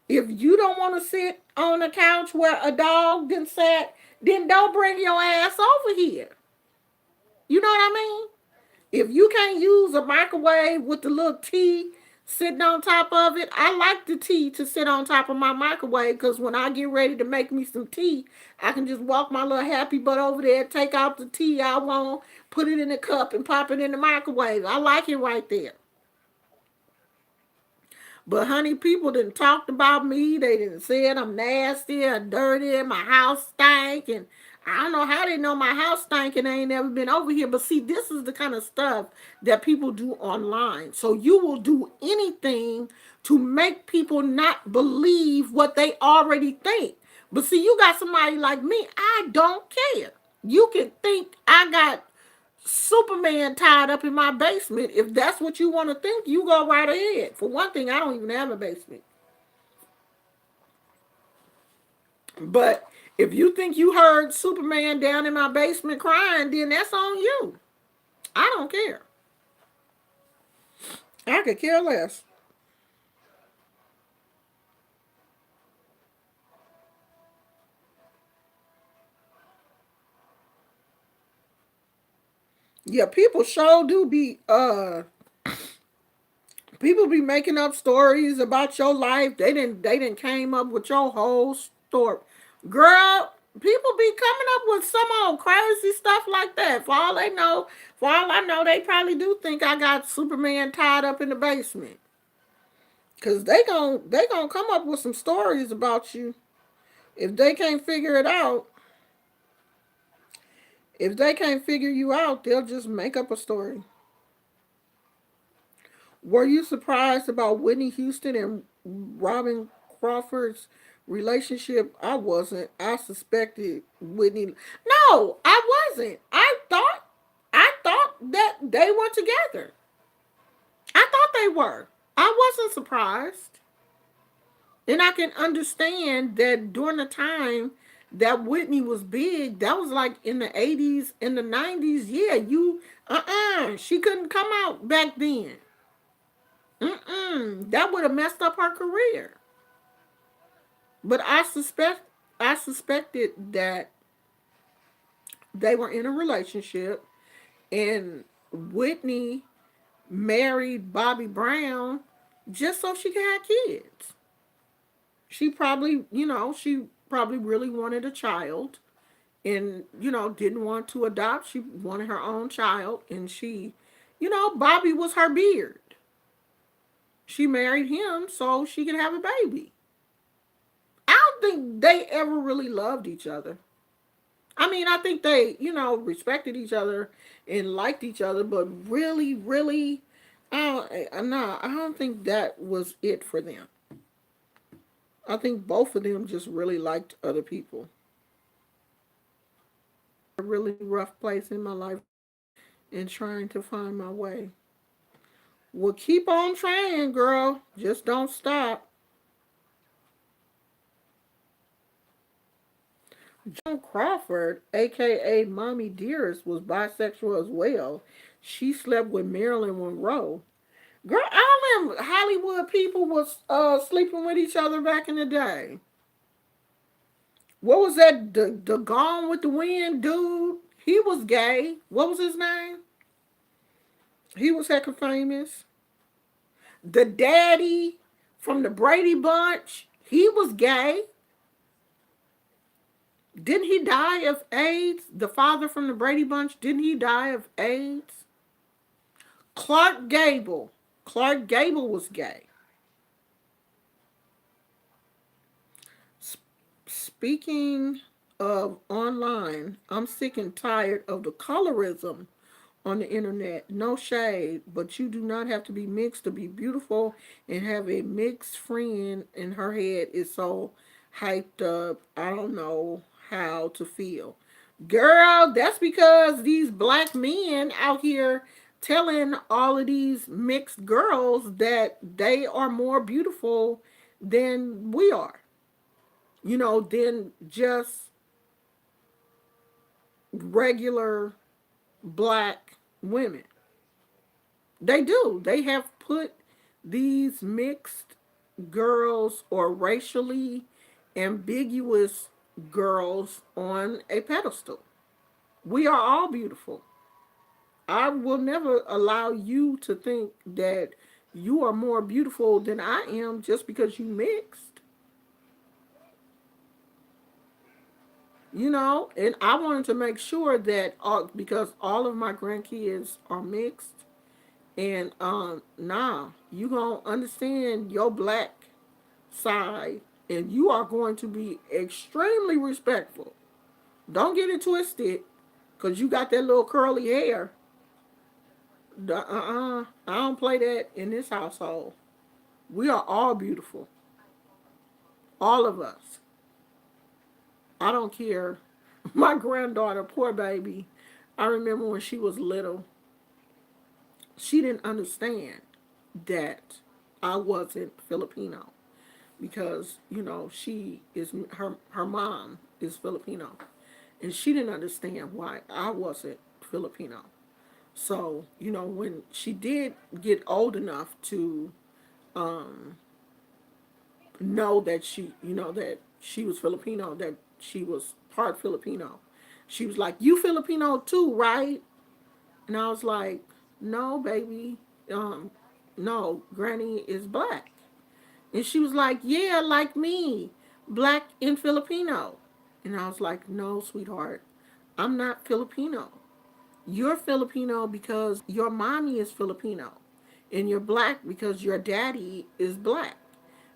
If you don't want to sit on a couch where a dog then sat, then don't bring your ass over here. You know what I mean? If you can't use a microwave with the little tea sitting on top of it, I like the tea to sit on top of my microwave because when I get ready to make me some tea, I can just walk my little happy butt over there, take out the tea I want, put it in a cup, and pop it in the microwave. I like it right there. But honey, people didn't talked about me. They didn't said I'm nasty or dirty. My house stank, and I don't know how they know my house stank and they ain't never been over here. But see, this is the kind of stuff that people do online. So you will do anything to make people not believe what they already think. But see, you got somebody like me. I don't care. You can think I got Superman tied up in my basement. If that's what you want to think, you go right ahead. For one thing, I don't even have a basement. But if you think you heard Superman down in my basement crying, then that's on you. I don't care. I could care less. Yeah, people sure do be people be making up stories about your life. They didn't came up with your whole story. Girl, people be coming up with some old crazy stuff like that. For all I know, they probably do think I got Superman tied up in the basement. Cause they gonna come up with some stories about you. If they can't figure it out, if they can't figure you out, they'll just make up a story. Were you surprised about Whitney Houston and Robin Crawford's relationship? I wasn't. I suspected Whitney. No, I wasn't. I thought that they were together. I thought they were. I wasn't surprised. And I can understand that during the time that Whitney was big, that was like in the 80s, in the 90s. Yeah, she couldn't come out back then. That would have messed up her career. But I suspected that they were in a relationship, and Whitney married Bobby Brown just so she could have kids. She probably really wanted a child, and didn't want to adopt. She wanted her own child, and Bobby was her beard. She married him so she could have a baby. I don't think they ever really loved each other. I mean, I think they, respected each other and liked each other, but really, really, no, I don't think that was it for them. I think both of them just really liked other people. A really rough place in my life and trying to find my way. Well, keep on trying, girl. Just don't stop. Joan Crawford, aka Mommy Dearest, was bisexual as well. She slept with Marilyn Monroe. Girl, all them Hollywood people was sleeping with each other back in the day. What was that? The Gone with the Wind dude? He was gay. What was his name? He was hecka famous. The daddy from the Brady Bunch, he was gay. Didn't he die of AIDS? The father from the Brady Bunch, didn't he die of AIDS? Clark Gable. Clark Gable was gay. Speaking of online, I'm sick and tired of the colorism on the internet. No shade, but you do not have to be mixed to be beautiful, and have a mixed friend and her head is so hyped up. I don't know how to feel. Girl, that's because these black men out here telling all of these mixed girls that they are more beautiful than we are. Than just regular black women. They do. They have put these mixed girls or racially ambiguous girls on a pedestal. We are all beautiful. I will never allow you to think that you are more beautiful than I am just because you mixed. And I wanted to make sure that because all of my grandkids are mixed, and nah, you gonna understand your black side, and you are going to be extremely respectful. Don't get it twisted, cause you got that little curly hair. I don't play that in this household. We are all beautiful, all of us. I don't care. My granddaughter, poor baby, I remember when she was little, she didn't understand that I wasn't Filipino because she is her mom is Filipino, and she didn't understand why I wasn't Filipino. So when she did get old enough to um, know that she was Filipino, that she was part Filipino, she was like, "You Filipino too, right?" And I was like, "No, baby, um, no, Granny is black." And she was like, "Yeah, like me, black and Filipino." And I was like, "No, sweetheart, I'm not Filipino. You're Filipino because your mommy is Filipino. And you're black because your daddy is black.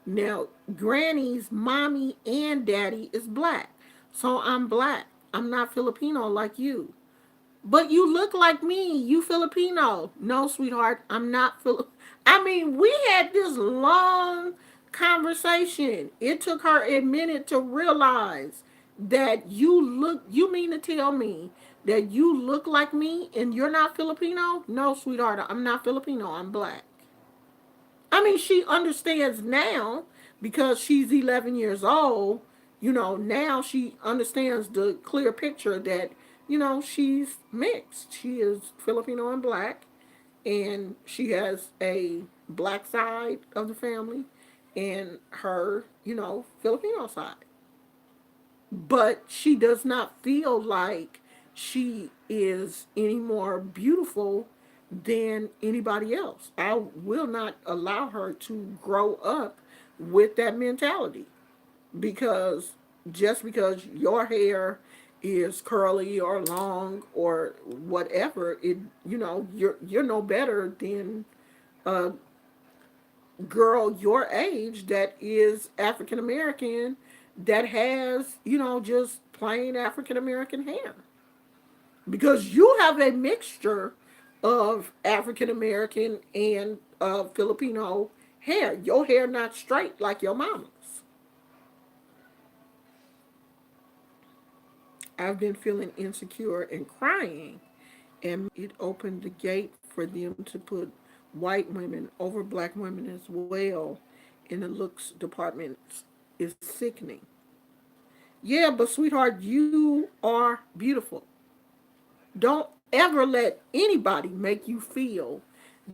Now, Granny's mommy and daddy is black. So I'm black. I'm not Filipino like you. But you look like me. You Filipino. No, sweetheart, I'm not Filipino. I mean, we had this long conversation. It took her a minute to realize that you mean to tell me that you look like me and you're not Filipino? No, sweetheart, I'm not Filipino. I'm black. I mean, she understands now because she's 11 years old. Now she understands the clear picture that, she's mixed. She is Filipino and black, and she has a black side of the family and her, Filipino side. But she does not feel like she is any more beautiful than anybody else. I will not allow her to grow up with that mentality because just because your hair is curly or long or whatever, you're no better than uh, girl your age that is African American that has, just plain African American hair. Because you have a mixture of African American and Filipino hair. Your hair not straight like your mama's. I've been feeling insecure and crying, and it opened the gate for them to put white women over black women as well in the looks department is sickening. Yeah, but sweetheart, you are beautiful. Don't ever let anybody make you feel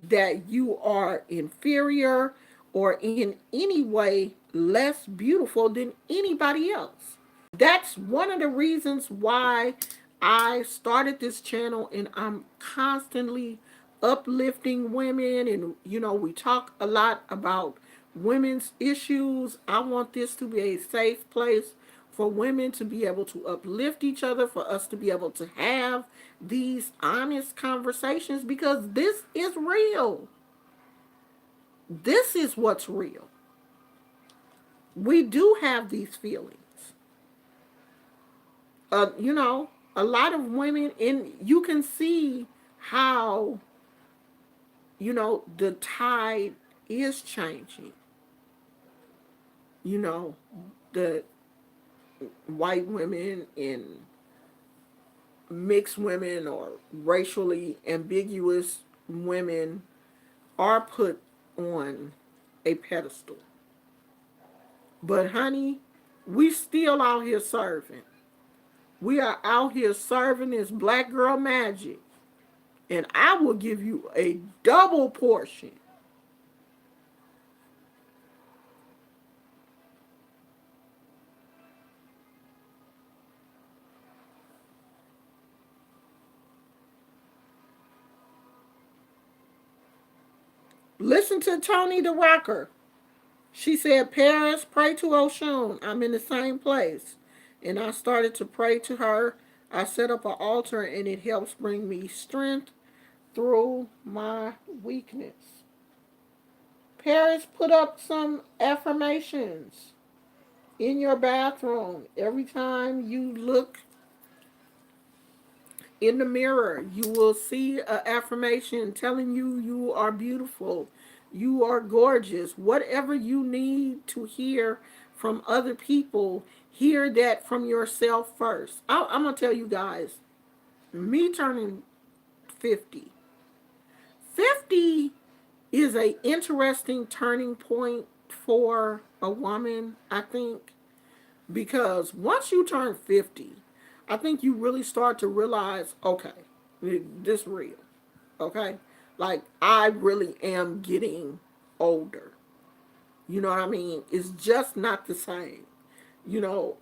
that you are inferior or in any way less beautiful than anybody else. That's one of the reasons why I started this channel, and I'm constantly uplifting women, and we talk a lot about women's issues. I want this to be a safe place for women to be able to uplift each other, for us to be able to have these honest conversations, because this is real. This is what's real. We do have these feelings. A lot of women, and you can see how, the tide is changing. You know, the white women and mixed women or racially ambiguous women are put on a pedestal. But honey, we still out here serving. We are out here serving this black girl magic. And I will give you a double portion. Listen to Tony the Rocker. She said, Paris, pray to Oshun. I'm in the same place. And I started to pray to her. I set up an altar and it helps bring me strength through my weakness. Paris, put up some affirmations in your bathroom. Every time you look in the mirror, you will see an affirmation telling you you are beautiful, you are gorgeous. Whatever you need to hear from other people, hear that from yourself first. I'm going to tell you guys, me turning 50, 50 is a interesting turning point for a woman, I think, because once you turn 50, I think you really start to realize, okay, this real, okay? Like, I really am getting older. You know what I mean? It's just not the same.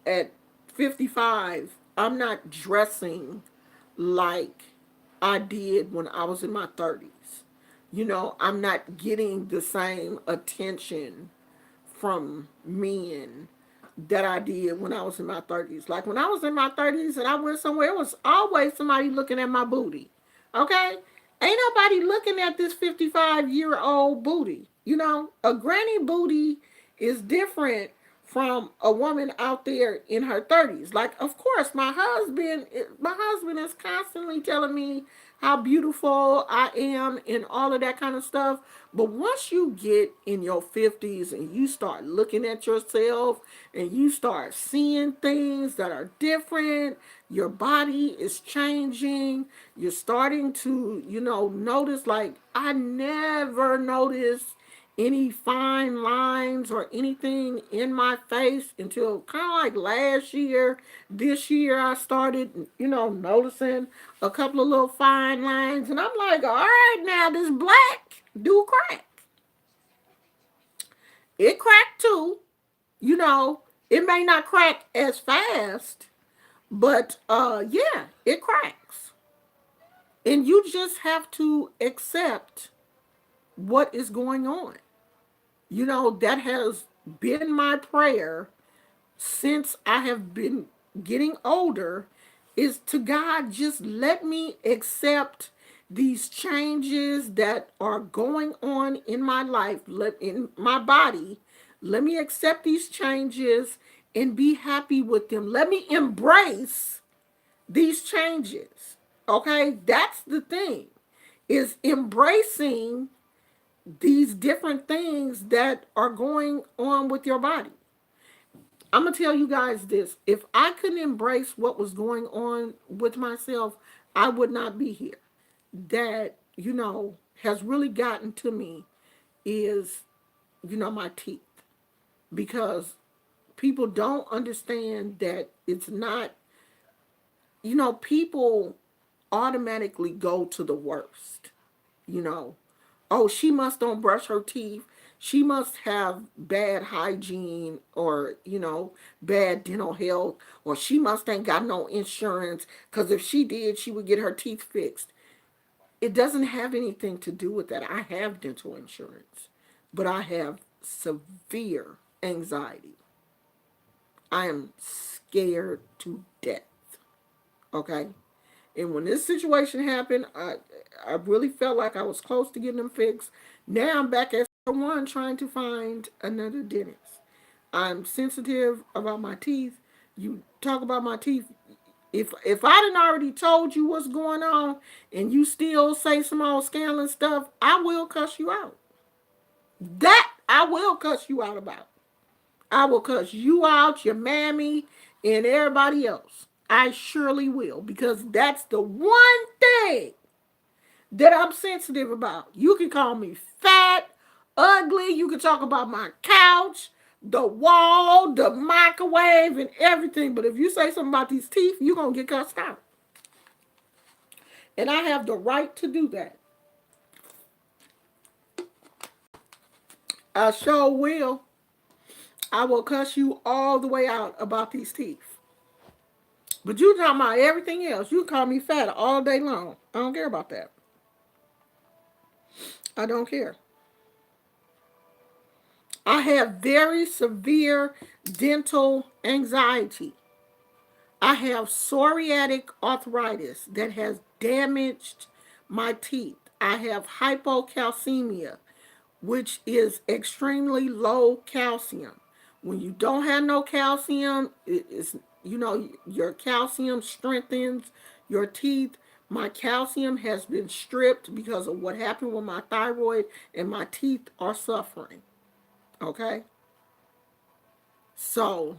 At 55, I'm not dressing like I did when I was in my 30s. I'm not getting the same attention from men that I did when I was in my 30s. Like when I was in my 30s and I went somewhere, it was always somebody looking at my booty. Okay? Ain't nobody looking at this 55-year-old booty. A granny booty is different from a woman out there in her 30s. Like, of course, my husband is constantly telling me how beautiful I am and all of that kind of stuff. But once you get in your 50s and you start looking at yourself and you start seeing things that are different, your body is changing, you're starting to, notice, like, I never noticed any fine lines or anything in my face until kind of like last year. This year I started, noticing a couple of little fine lines, and I'm like, all right, now this black do crack. It cracked too. It may not crack as fast, but yeah, it cracks. And you just have to accept what is going on. That has been my prayer since I have been getting older, is to God, just let me accept these changes that are going on in my life, in my body. Let me accept these changes and be happy with them. Let me embrace these changes. Okay? That's the thing. Is embracing these different things that are going on with your body. I'm going to tell you guys this. If I couldn't embrace what was going on with myself, I would not be here. That, has really gotten to me is, my teeth. Because people don't understand that it's not, people automatically go to the worst. You know, oh, she must don't brush her teeth. She must have bad hygiene or, bad dental health, or she must ain't got no insurance because if she did, she would get her teeth fixed. It doesn't have anything to do with that. I have dental insurance, but I have severe anxiety. I am scared to death. Okay? And when this situation happened, I really felt like I was close to getting them fixed. Now I'm back at square one trying to find another dentist. I'm sensitive about my teeth. You talk about my teeth. If I didn't already told you what's going on and you still say some old scandalous stuff, I will cuss you out. That I will cuss you out about. I will cuss you out, your mammy, and everybody else. I surely will, because that's the one thing that I'm sensitive about. You can call me fat, ugly. You can talk about my couch, the wall, the microwave, and everything. But if you say something about these teeth, you're going to get cussed out. And I have the right to do that. I sure will. I will cuss you all the way out about these teeth. But you talking about everything else. You call me fat all day long. I don't care about that. I don't care. I have very severe dental anxiety. I have psoriatic arthritis that has damaged my teeth. I have hypocalcemia, which is extremely low calcium. When you don't have no calcium, it is, your calcium strengthens your teeth. My calcium has been stripped because of what happened with my thyroid, and my teeth are suffering. Okay? So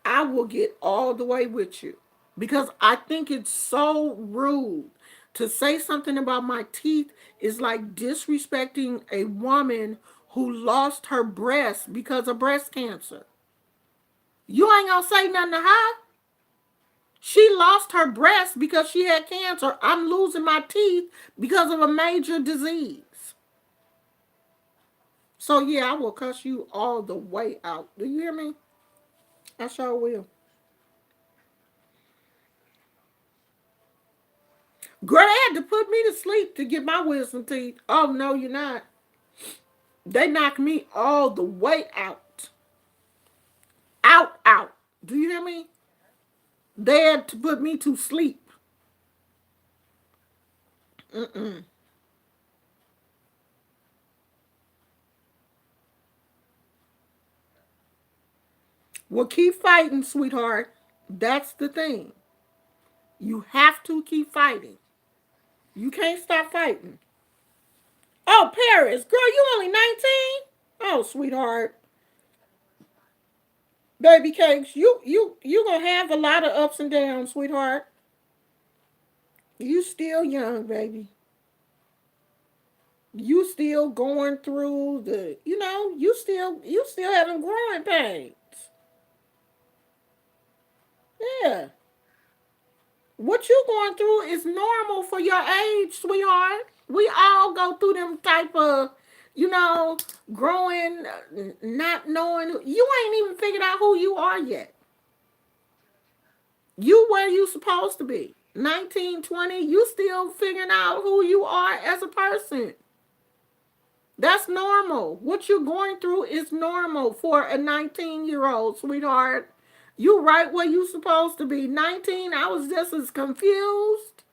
I will get all the way with you because I think it's so rude to say something about my teeth is like disrespecting a woman who lost her breast because of breast cancer. You ain't gonna say nothing to her. She lost her breast because she had cancer. I'm losing my teeth because of a major disease. So yeah, I will cuss you all the way out. Do you hear me? I sure will. Girl, they had to put me to sleep to get my wisdom teeth. Oh, no, you're not. They knocked me all the way out. Out, out. Do you hear me? They had to put me to sleep. Mm-mm. Well, keep fighting, sweetheart. That's the thing. You have to keep fighting. You can't stop fighting. Oh, Paris, girl, you only 19? Oh, sweetheart. Baby cakes, you gonna have a lot of ups and downs, sweetheart. You still young, baby. You still going through you still having growing pains. Yeah. What you going through is normal for your age, sweetheart. We all go through them type of, you know, growing, not knowing. You ain't even figured out who you are yet. You where you supposed to be. 19, 20, you still figuring out who you are as a person. That's normal. What you're going through is normal for a 19-year-old, sweetheart. You right where you supposed to be. 19, I was just as confused.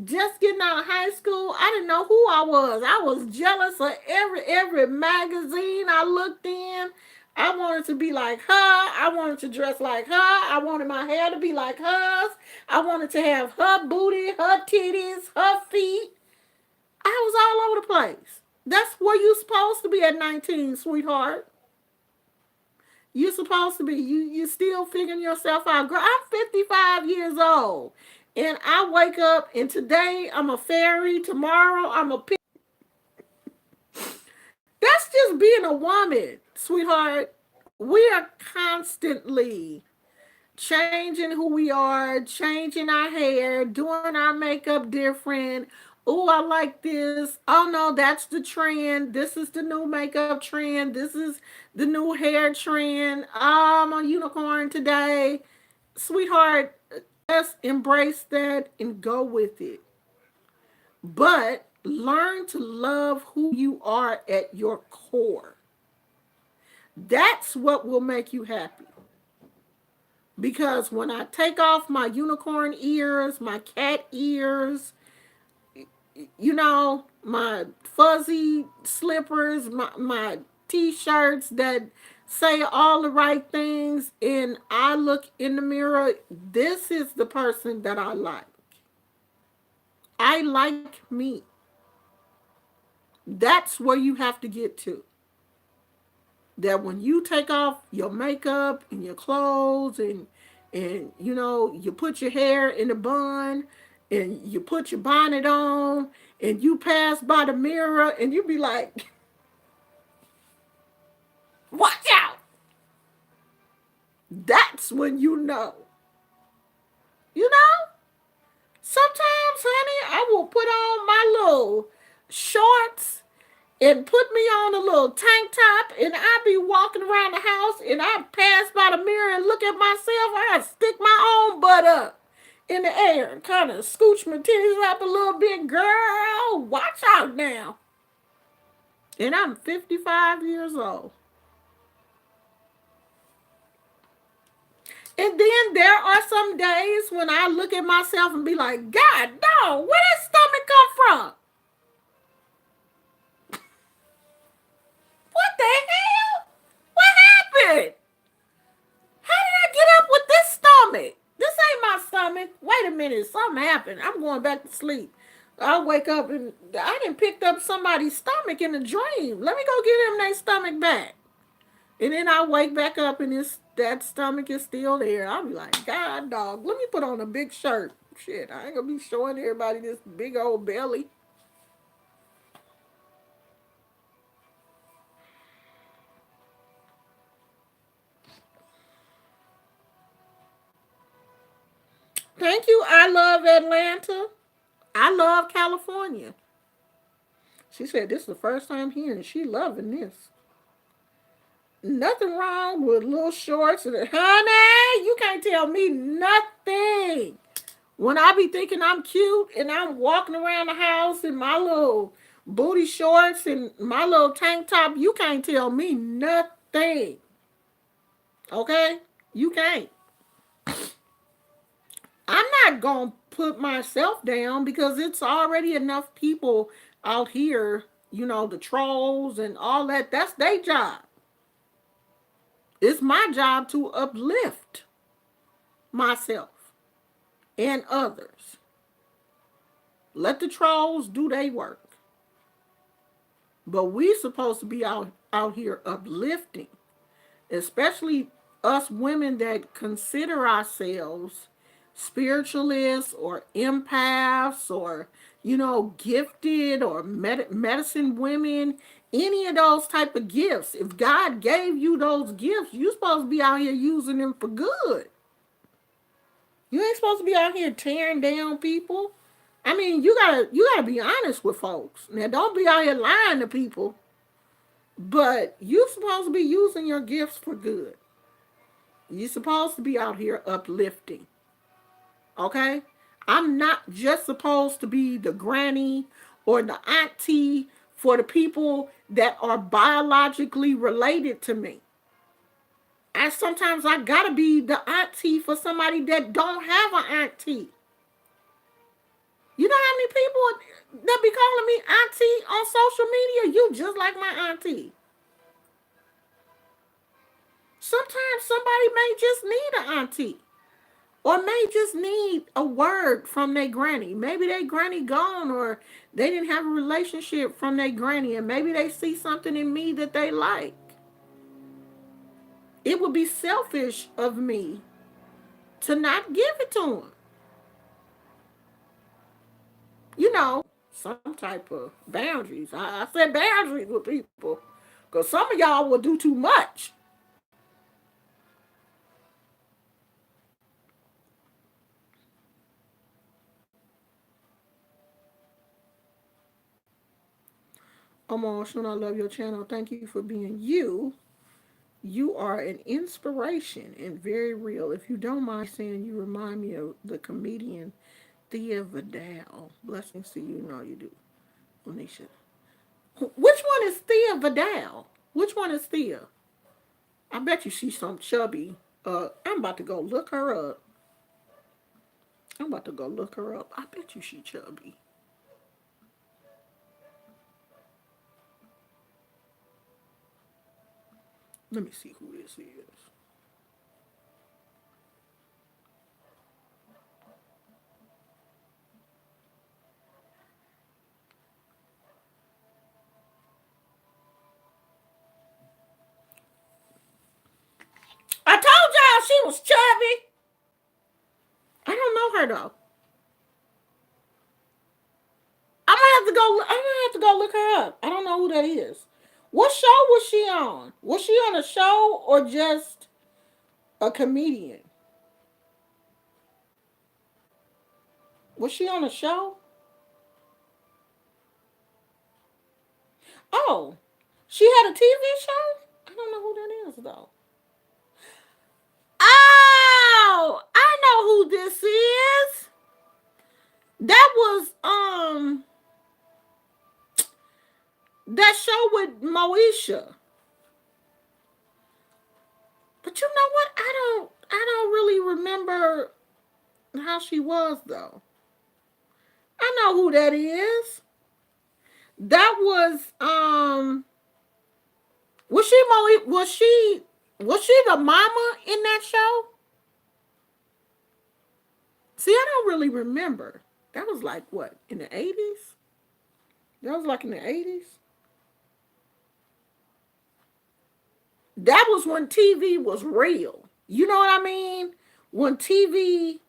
just getting out of high school, I didn't know who I was. I was jealous of every magazine I looked in. I wanted to be like her. I wanted to dress like her. I wanted my hair to be like hers. I wanted to have her booty, her titties, her feet. I was all over the place. That's where you supposed to be at 19, sweetheart. You're supposed to be. You still figuring yourself out. Girl, I'm 55 years old. And I wake up and today I'm a fairy. Tomorrow I'm a pig. That's just being a woman, sweetheart. We are constantly changing who we are, changing our hair, doing our makeup different. Oh, I like this. Oh no, that's the trend. This is the new makeup trend. This is the new hair trend. I'm a unicorn today. Sweetheart, just embrace that and go with it. But learn to love who you are at your core. That's what will make you happy. Because when I take off my unicorn ears, my cat ears, my fuzzy slippers, my t-shirts that say all the right things, and I look in the mirror, this is the person that I like. I like me. That's where you have to get to. That when you take off your makeup and your clothes and you put your hair in a bun and you put your bonnet on and you pass by the mirror and you be like, watch out. That's when you know. You know? Sometimes, honey, I will put on my little shorts and put me on a little tank top and I be walking around the house and I pass by the mirror and look at myself. I stick my own butt up in the air and kind of scooch my titties up a little bit. Girl, watch out now. And I'm 55 years old. And then there are some days when I look at myself and be like, God, no, where did stomach come from? What the hell? What happened? How did I get up with this stomach? This ain't my stomach. Wait a minute, something happened. I'm going back to sleep. I wake up and I done picked up somebody's stomach in a dream. Let me go get them their stomach back. And then I wake back up and that stomach is still there. I'll be like, God dog, let me put on a big shirt. Shit, I ain't gonna be showing everybody this big old belly. Thank you. I love Atlanta. I love California. She said this is the first time hearing. She loving this. Nothing wrong with little shorts and honey, you can't tell me nothing. When I be thinking I'm cute and I'm walking around the house in my little booty shorts and my little tank top, you can't tell me nothing. Okay? You can't. I'm not going to put myself down because it's already enough people out here, the trolls and all that. That's their job. It's my job to uplift myself and others. Let the trolls do their work. But we supposed to be out here uplifting, especially us women that consider ourselves spiritualists or empaths or gifted or medicine women, any of those type of gifts. If God gave you those gifts, you're supposed to be out here using them for good. You ain't supposed to be out here tearing down people. I mean, you gotta be honest with folks. Now, don't be out here lying to people. But you're supposed to be using your gifts for good. You're supposed to be out here uplifting. Okay? I'm not just supposed to be the granny or the auntie for the people that are biologically related to me. Sometimes I gotta be the auntie for somebody that don't have an auntie. You know how many people that be calling me auntie on social media? You just like my auntie. Sometimes somebody may just need an auntie. Or may just need a word from their granny. Maybe their granny gone, or they didn't have a relationship from their granny, and maybe they see something in me that they like. It would be selfish of me to not give it to them. You know, some type of boundaries. I said boundaries with people, because some of y'all will do too much. Emotional, I love your channel. Thank you for being you. You are an inspiration and very real. If you don't mind saying, you remind me of the comedian Thea Vidal. Blessings to you. No, you do, Onisha. Which one is Thea Vidal? Which one is Thea? I bet you she's some chubby. I'm about to go look her up. I'm about to go look her up. I bet you she chubby. Let me see who this is. I told y'all she was chubby. I don't know her though. I'm gonna have to go. I'm gonna have to go look her up. I don't know who that is. What show was she on? Was she on a show or just a comedian? Was she on a show? Oh, she had a TV show. I don't know who that is though. Oh, I know who this is. That was that show with Moesha. But you know what? I don't really remember how she was though. I know who that is. That was she was she the mama in that show? See, I don't really remember. That was like what, in the 80s? That was like in the 80s. That was when TV was real. You know what I mean? When TV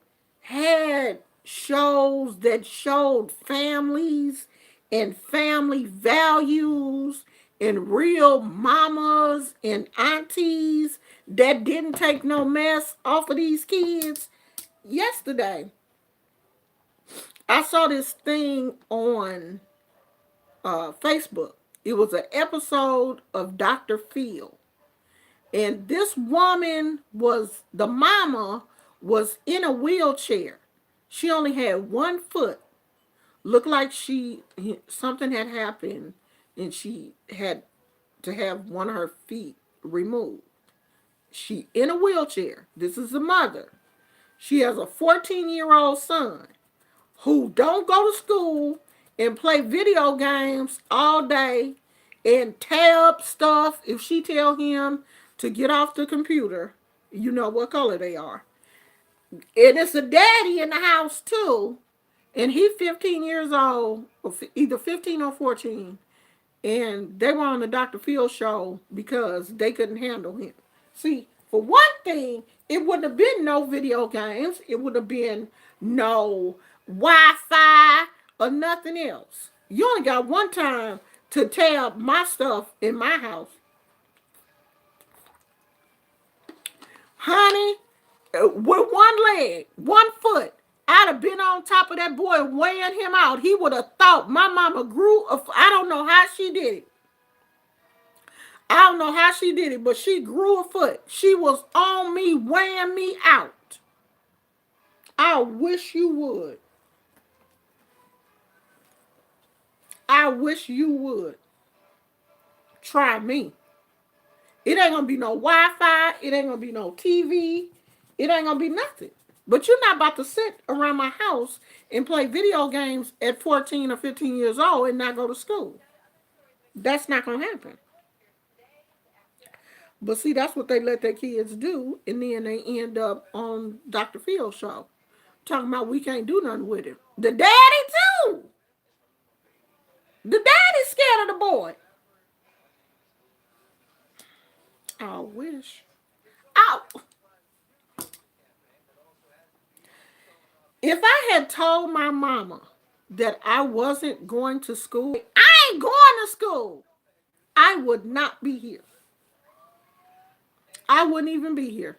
had shows that showed families and family values and real mamas and aunties that didn't take no mess off of these kids. Yesterday, I saw this thing on Facebook. It was an episode of Dr. Phil. And this woman was, the mama was in a wheelchair. She only had one foot. Looked like something had happened and she had to have one of her feet removed. She in a wheelchair. This is the mother. She has a 14-year-old son who don't go to school and play video games all day and tab stuff. If she tell him to get off the computer, you know what color they are. And it's a daddy in the house too. And he's 15 years old, either 15 or 14. And they were on the Dr. Phil show because they couldn't handle him. See, for one thing, it wouldn't have been no video games. It would have been no Wi-Fi or nothing else. You only got one time to tab my stuff in my house. Honey, with one leg, one foot, I'd have been on top of that boy weighing him out. He would have thought my mama grew. I don't know how she did it. I don't know how she did it, but she grew a foot. She was on me, weighing me out. I wish you would. I wish you would. Try me. It ain't gonna be no Wi-Fi. It ain't gonna be no TV. It ain't gonna be nothing. But you're not about to sit around my house and play video games at 14 or 15 years old and not go to school. That's not going to happen. But see, that's what they let their kids do, and then they end up on Dr. Phil's show talking about we can't do nothing with it. The daddy too. The daddy's scared of the boy. I wish. Oh, if I had told my mama that I wasn't going to school, I ain't going to school, I would not be here. I wouldn't even be here.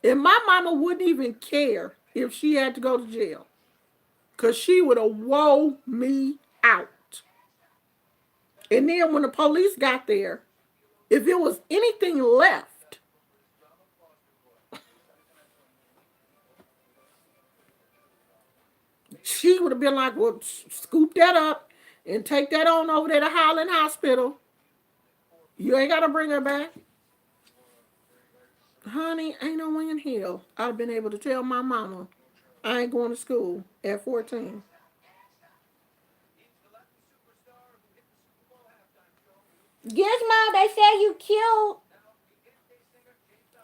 And my mama wouldn't even care if she had to go to jail. Because she would have wore me out. And then when the police got there, if it was anything left, she would have been like, well, scoop that up and take that on over there to Highland Hospital. You ain't got to bring her back. Honey, ain't no way in hell I've been able to tell my mama I ain't going to school at 14. Gizmo, they say you killed.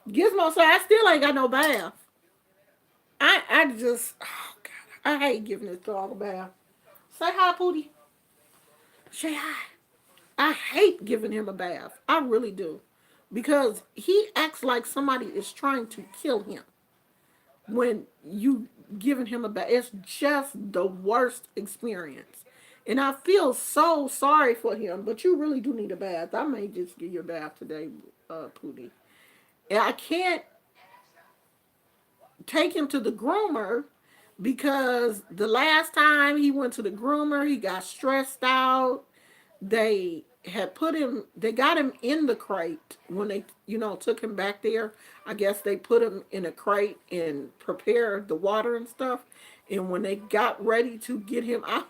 Gizmo said, I still ain't got no bath. I just, oh God, I hate giving this dog a bath. Say hi, Pootie. Say hi. I hate giving him a bath. I really do. Because he acts like somebody is trying to kill him when you giving him a bath. It's just the worst experience. And I feel so sorry for him, but you really do need a bath. I may just give you a bath today, Pootie. And I can't take him to the groomer because the last time he went to the groomer, he got stressed out. They had put him, they got him in the crate when they, took him back there. I guess they put him in a crate and prepared the water and stuff. And when they got ready to get him out,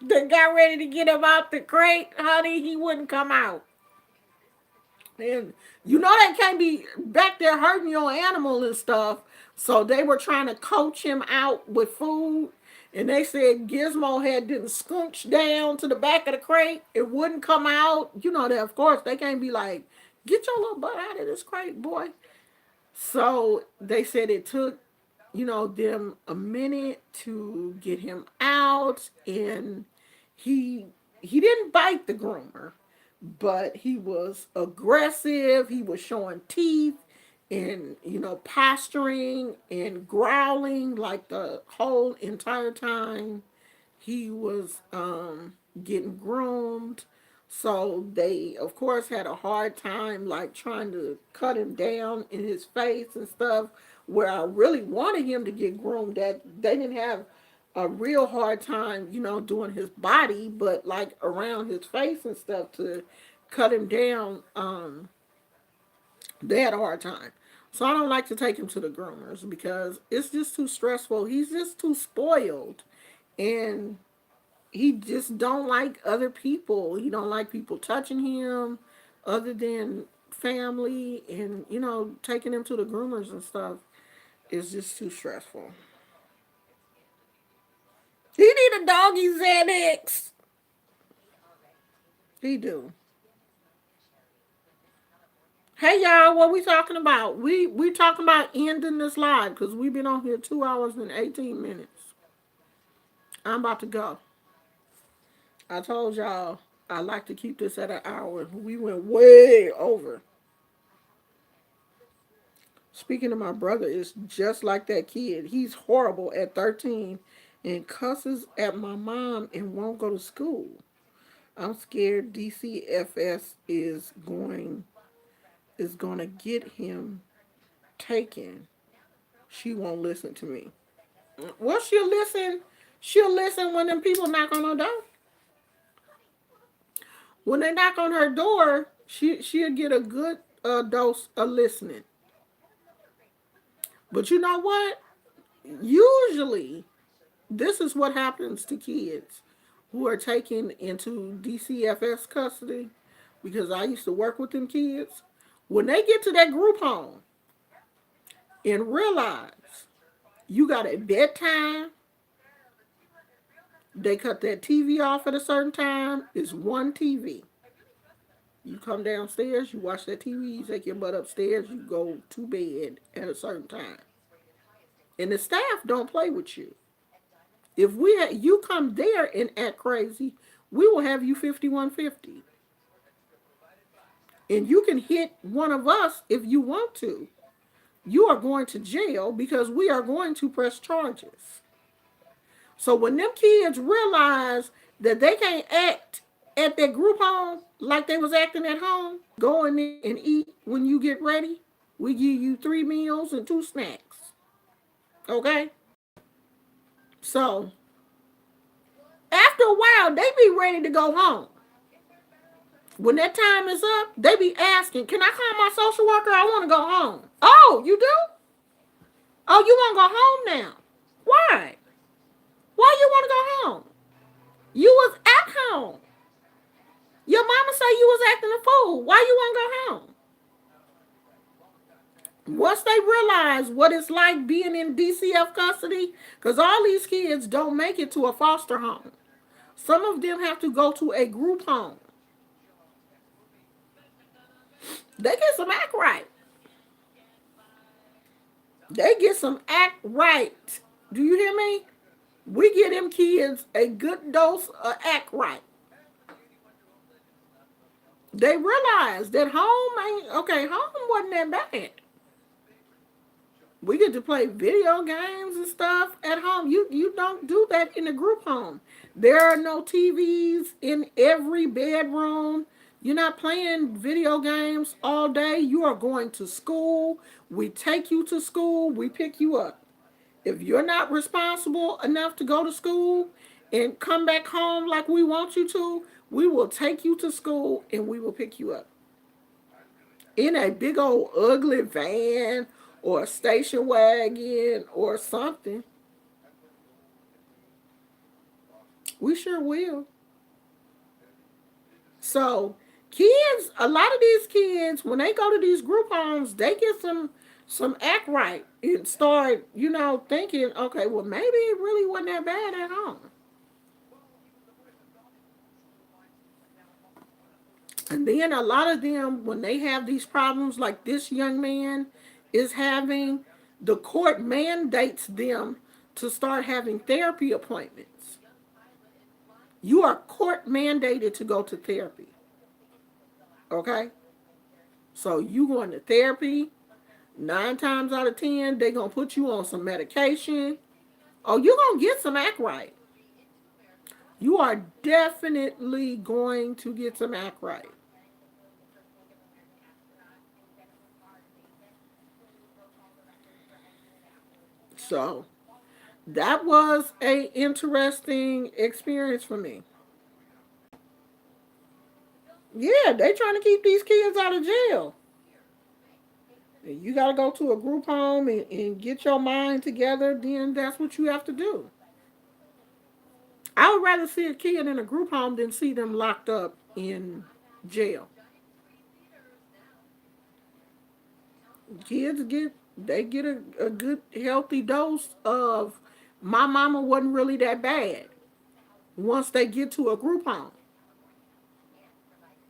they got ready to get him out the crate, honey, he wouldn't come out. And they can't be back there hurting your animal and stuff. So they were trying to coach him out with food. And they said Gizmo had didn't scooch down to the back of the crate. It wouldn't come out. That of course they can't be like, get your little butt out of this crate, boy. So they said it took, them a minute to get him out. And he didn't bite the groomer, but he was aggressive. He was showing teeth and, posturing and growling like the whole entire time he was getting groomed. So they, of course, had a hard time like trying to cut him down in his face and stuff. Where I really wanted him to get groomed, that they didn't have a real hard time, doing his body, but like around his face and stuff to cut him down, they had a hard time. So I don't like to take him to the groomers because it's just too stressful. He's just too spoiled. And he just don't like other people. He don't like people touching him other than family, and taking him to the groomers and stuff is just too stressful. He need a doggy Xanax. He do. Hey y'all, what we talking about? We talking about ending this live because we've been on here 2 hours and 18 minutes. I'm about to go. I told y'all I like to keep this at an hour. We went way over. Speaking of my brother, is just like that kid. He's horrible at 13 and cusses at my mom and won't go to school. I'm scared DCFS is going to get him taken. She won't listen to me. Well, she'll listen. She'll listen when them people knock on her door. When they knock on her door, she'll get a good dose of listening. But you know what? Usually, this is what happens to kids who are taken into DCFS custody, because I used to work with them kids. When they get to that group home and realize You got a bedtime. They cut that TV off at a certain time. It's one TV. You come downstairs, you watch that TV, you take your butt upstairs, you go to bed at a certain time. And the staff don't play with you. If you come there and act crazy, we will have you 5150. And you can hit one of us if you want to. You are going to jail because we are going to press charges. So when them kids realize that they can't act at their group home like they was acting at home, go in there and eat when you get ready. We give you 3 meals and 2 snacks. Okay? So after a while, they be ready to go home. When that time is up, they be asking, can I call my social worker? I want to go home. Oh, you do? Oh, you want to go home now? Why? Why you want to go home? You was at home. Your mama say you was acting a fool. Why you want to go home? Once they realize what it's like being in DCF custody, because all these kids don't make it to a foster home. Some of them have to go to a group home. They get some act right. They get some act right. Do you hear me? We give them kids a good dose of act right. They realize that home ain't okay. Home wasn't that bad. We get to play video games and stuff at home. You don't do that in a group home. There are no TVs in every bedroom. You're not playing video games all day. You are going to school. We take you to school. We pick you up. If you're not responsible enough to go to school and come back home like we want you to, we will take you to school and we will pick you up. In a big old ugly van or a station wagon or something. We sure will. So kids, a lot of these kids, when they go to these group homes, they get some act right and start, thinking, okay, well, maybe it really wasn't that bad at home. And then a lot of them, when they have these problems like this young man is having, the court mandates them to start having therapy appointments. You are court mandated to go to therapy. Okay? So you going to therapy, 9 times out of 10, they're going to put you on some medication. Oh, you're going to get some act right. You are definitely going to get some act right. So that was a interesting experience for me. Yeah, they trying to keep these kids out of jail. You got to go to a group home and get your mind together, then that's what you have to do. I would rather see a kid in a group home than see them locked up in jail. Kids get a good healthy dose of my mama wasn't really that bad once they get to a group home.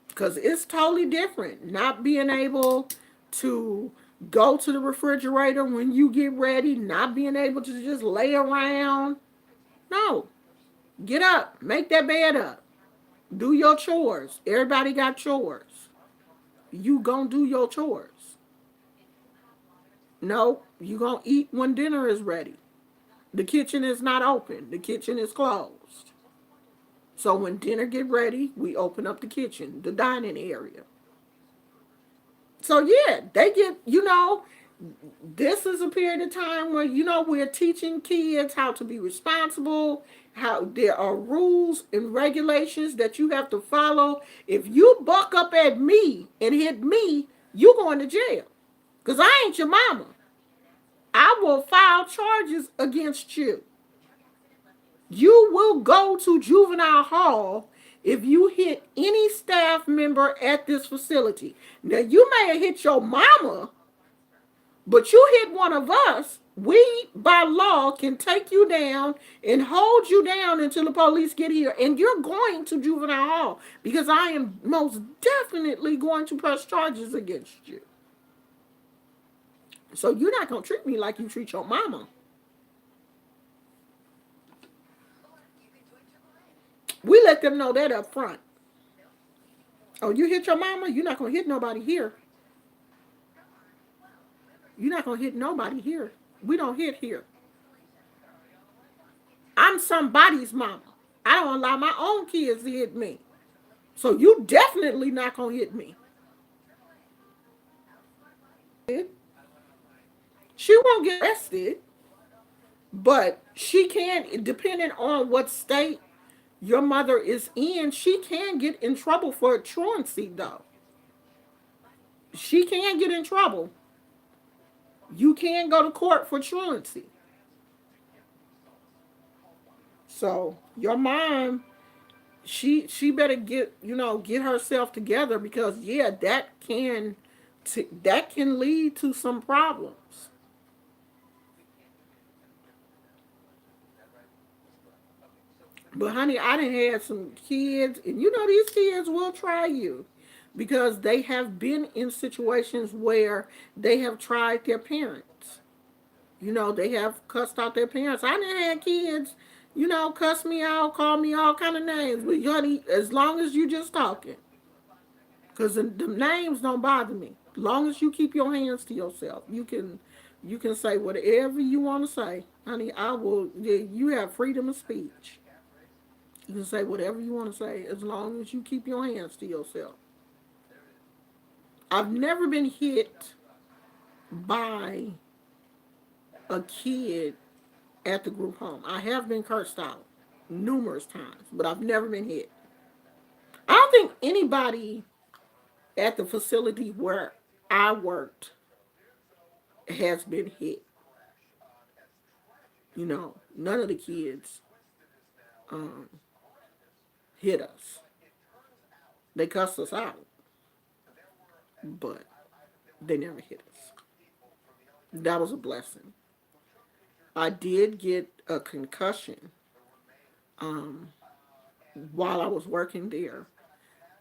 Because it's totally different. Not being able to go to the refrigerator when you get ready, not being able to just lay around. No. Get up. Make that bed up. Do your chores. Everybody got chores. You gonna do your chores. No, you gonna eat when dinner is ready. The kitchen is not open. The kitchen is closed. So when dinner get ready, we open up the kitchen, the dining area. So yeah, they get, this is a period of time where, we're teaching kids how to be responsible, how there are rules and regulations that you have to follow. If you buck up at me and hit me, you going to jail. Because I ain't your mama. I will file charges against you. You will go to juvenile hall if you hit any staff member at this facility. Now, you may have hit your mama, but you hit one of us, We, by law, can take you down and hold you down until the police get here. And you're going to juvenile hall because I am most definitely going to press charges against you. So you're not going to treat me like you treat your mama. We let them know that up front. Oh, you hit your mama? You're not going to hit nobody here. You're not going to hit nobody here. We don't hit here. I'm somebody's mama. I don't allow my own kids to hit me. So you definitely not going to hit me. She won't get arrested, but she can, depending on what state your mother is in, she can get in trouble for truancy, though. She can get in trouble. You can go to court for truancy. So your mom, she better get herself together because yeah, that can lead to some problems. But honey, I done had some kids, and these kids will try you because they have been in situations where they have tried their parents. They have cussed out their parents. I done had kids, cuss me out, call me all kind of names. But honey, as long as you just talking, because the names don't bother me. As long as you keep your hands to yourself, you can say whatever you want to say, honey. I will. You have freedom of speech. You can say whatever you want to say as long as you keep your hands to yourself. I've never been hit by a kid at the group home. I have been cursed out numerous times, but I've never been hit. I don't think anybody at the facility where I worked has been hit. None of the kids um, hit us. They cussed us out, but they never hit us. That was a blessing. I did get a concussion um, while I was working there.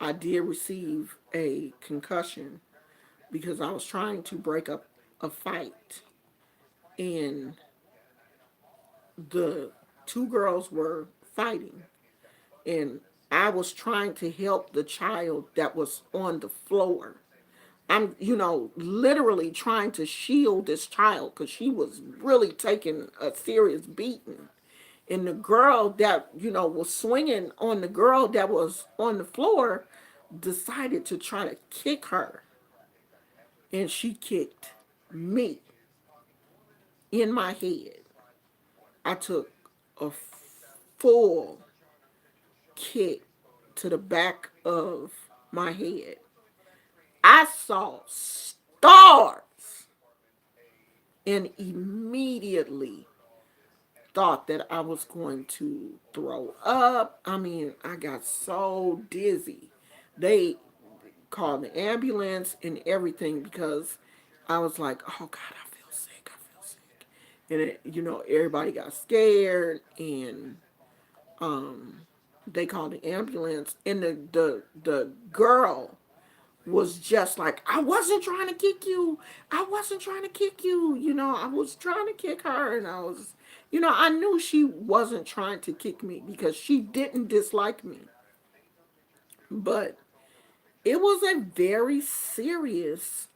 I did receive a concussion because I was trying to break up a fight, and the two girls were fighting, and I was trying to help the child that was on the floor. I'm, literally trying to shield this child because she was really taking a serious beating. And the girl that, was swinging on the girl that was on the floor decided to try to kick her. And she kicked me in my head. I took a full kick to the back of my head. I saw stars and immediately thought that I was going to throw up. I mean, I got so dizzy. They called the ambulance and everything because I was like, oh God, I feel sick. I feel sick. And, everybody got scared and um, they called the ambulance. And the girl was just like, I wasn't trying to kick you. I wasn't trying to kick you. I was trying to kick her. And I knew she wasn't trying to kick me because she didn't dislike me. But it was a very serious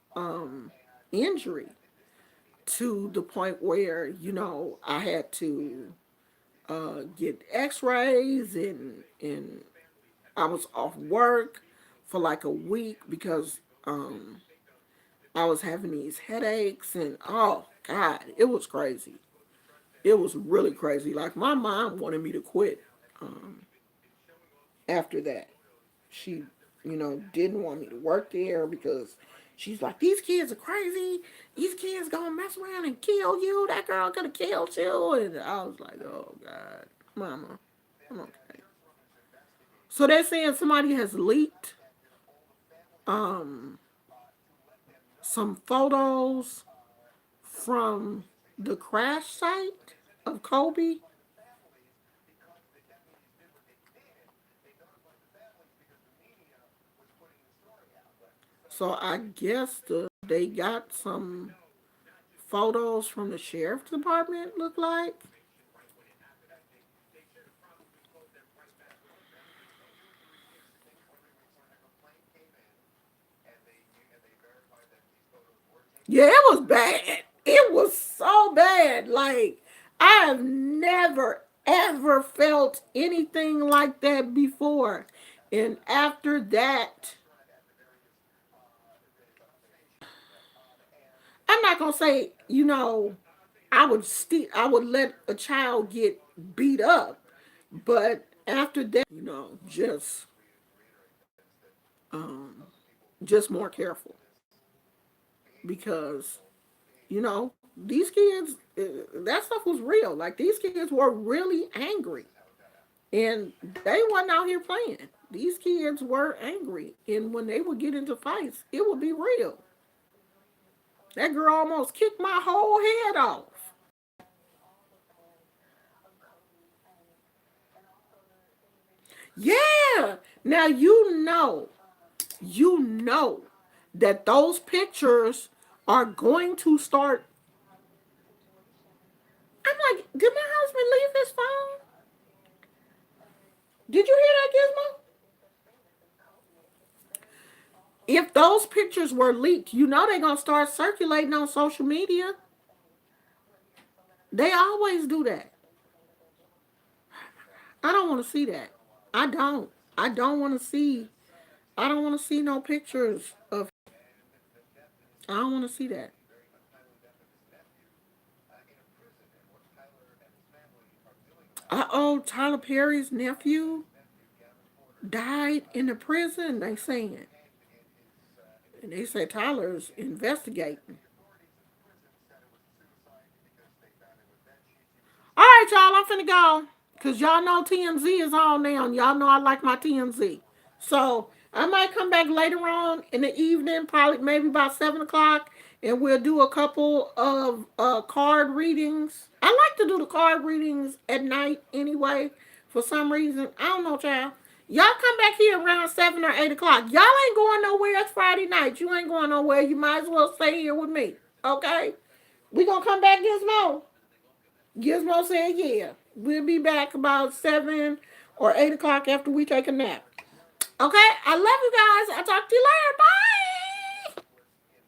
injury to the point where, I had to get x-rays and I was off work for like a week because I was having these headaches and oh God, it was crazy. It was really crazy. Like my mom wanted me to quit um, after that. She, didn't want me to work there because she's like, these kids are crazy. These kids gonna mess around and kill you. That girl gonna kill you. And I was like, oh God, mama, I'm okay. So they're saying somebody has leaked um, some photos from the crash site of Kobe. So I guess they got some photos from the sheriff's department. Look like. Yeah, it was bad. It was so bad. Like I've never ever felt anything like that before. And after that, I'm not gonna say, I would let a child get beat up, but after that, um just more careful because these kids, that stuff was real. Like these kids were really angry, and they wasn't out here playing. These kids were angry, and when they would get into fights, it would be real. That girl almost kicked my whole head off. Yeah. Now you know that those pictures are going to start. I'm like, did my husband leave his phone? Did you hear that, Gizmo? If those pictures were leaked, they're gonna start circulating on social media. They always do that. I don't want to see that. I don't. I don't want to see. I don't want to see no pictures of. I don't want to see that. Tyler Perry's nephew died in the prison. They saying, and they say Tyler's investigating. All right, y'all. I'm finna go because y'all know TMZ is on now, and y'all know I like my TMZ. So I might come back later on in the evening, probably maybe about 7 o'clock, and we'll do a couple of card readings. I like to do the card readings at night anyway. For some reason, I don't know, child. Y'all come back here around 7 or 8 o'clock. Y'all ain't going nowhere. It's Friday night. You ain't going nowhere. You might as well stay here with me. Okay? We gonna come back, Gizmo. Gizmo said, yeah. We'll be back about 7 or 8 o'clock after we take a nap. Okay? I love you guys. I'll talk to you later. Bye.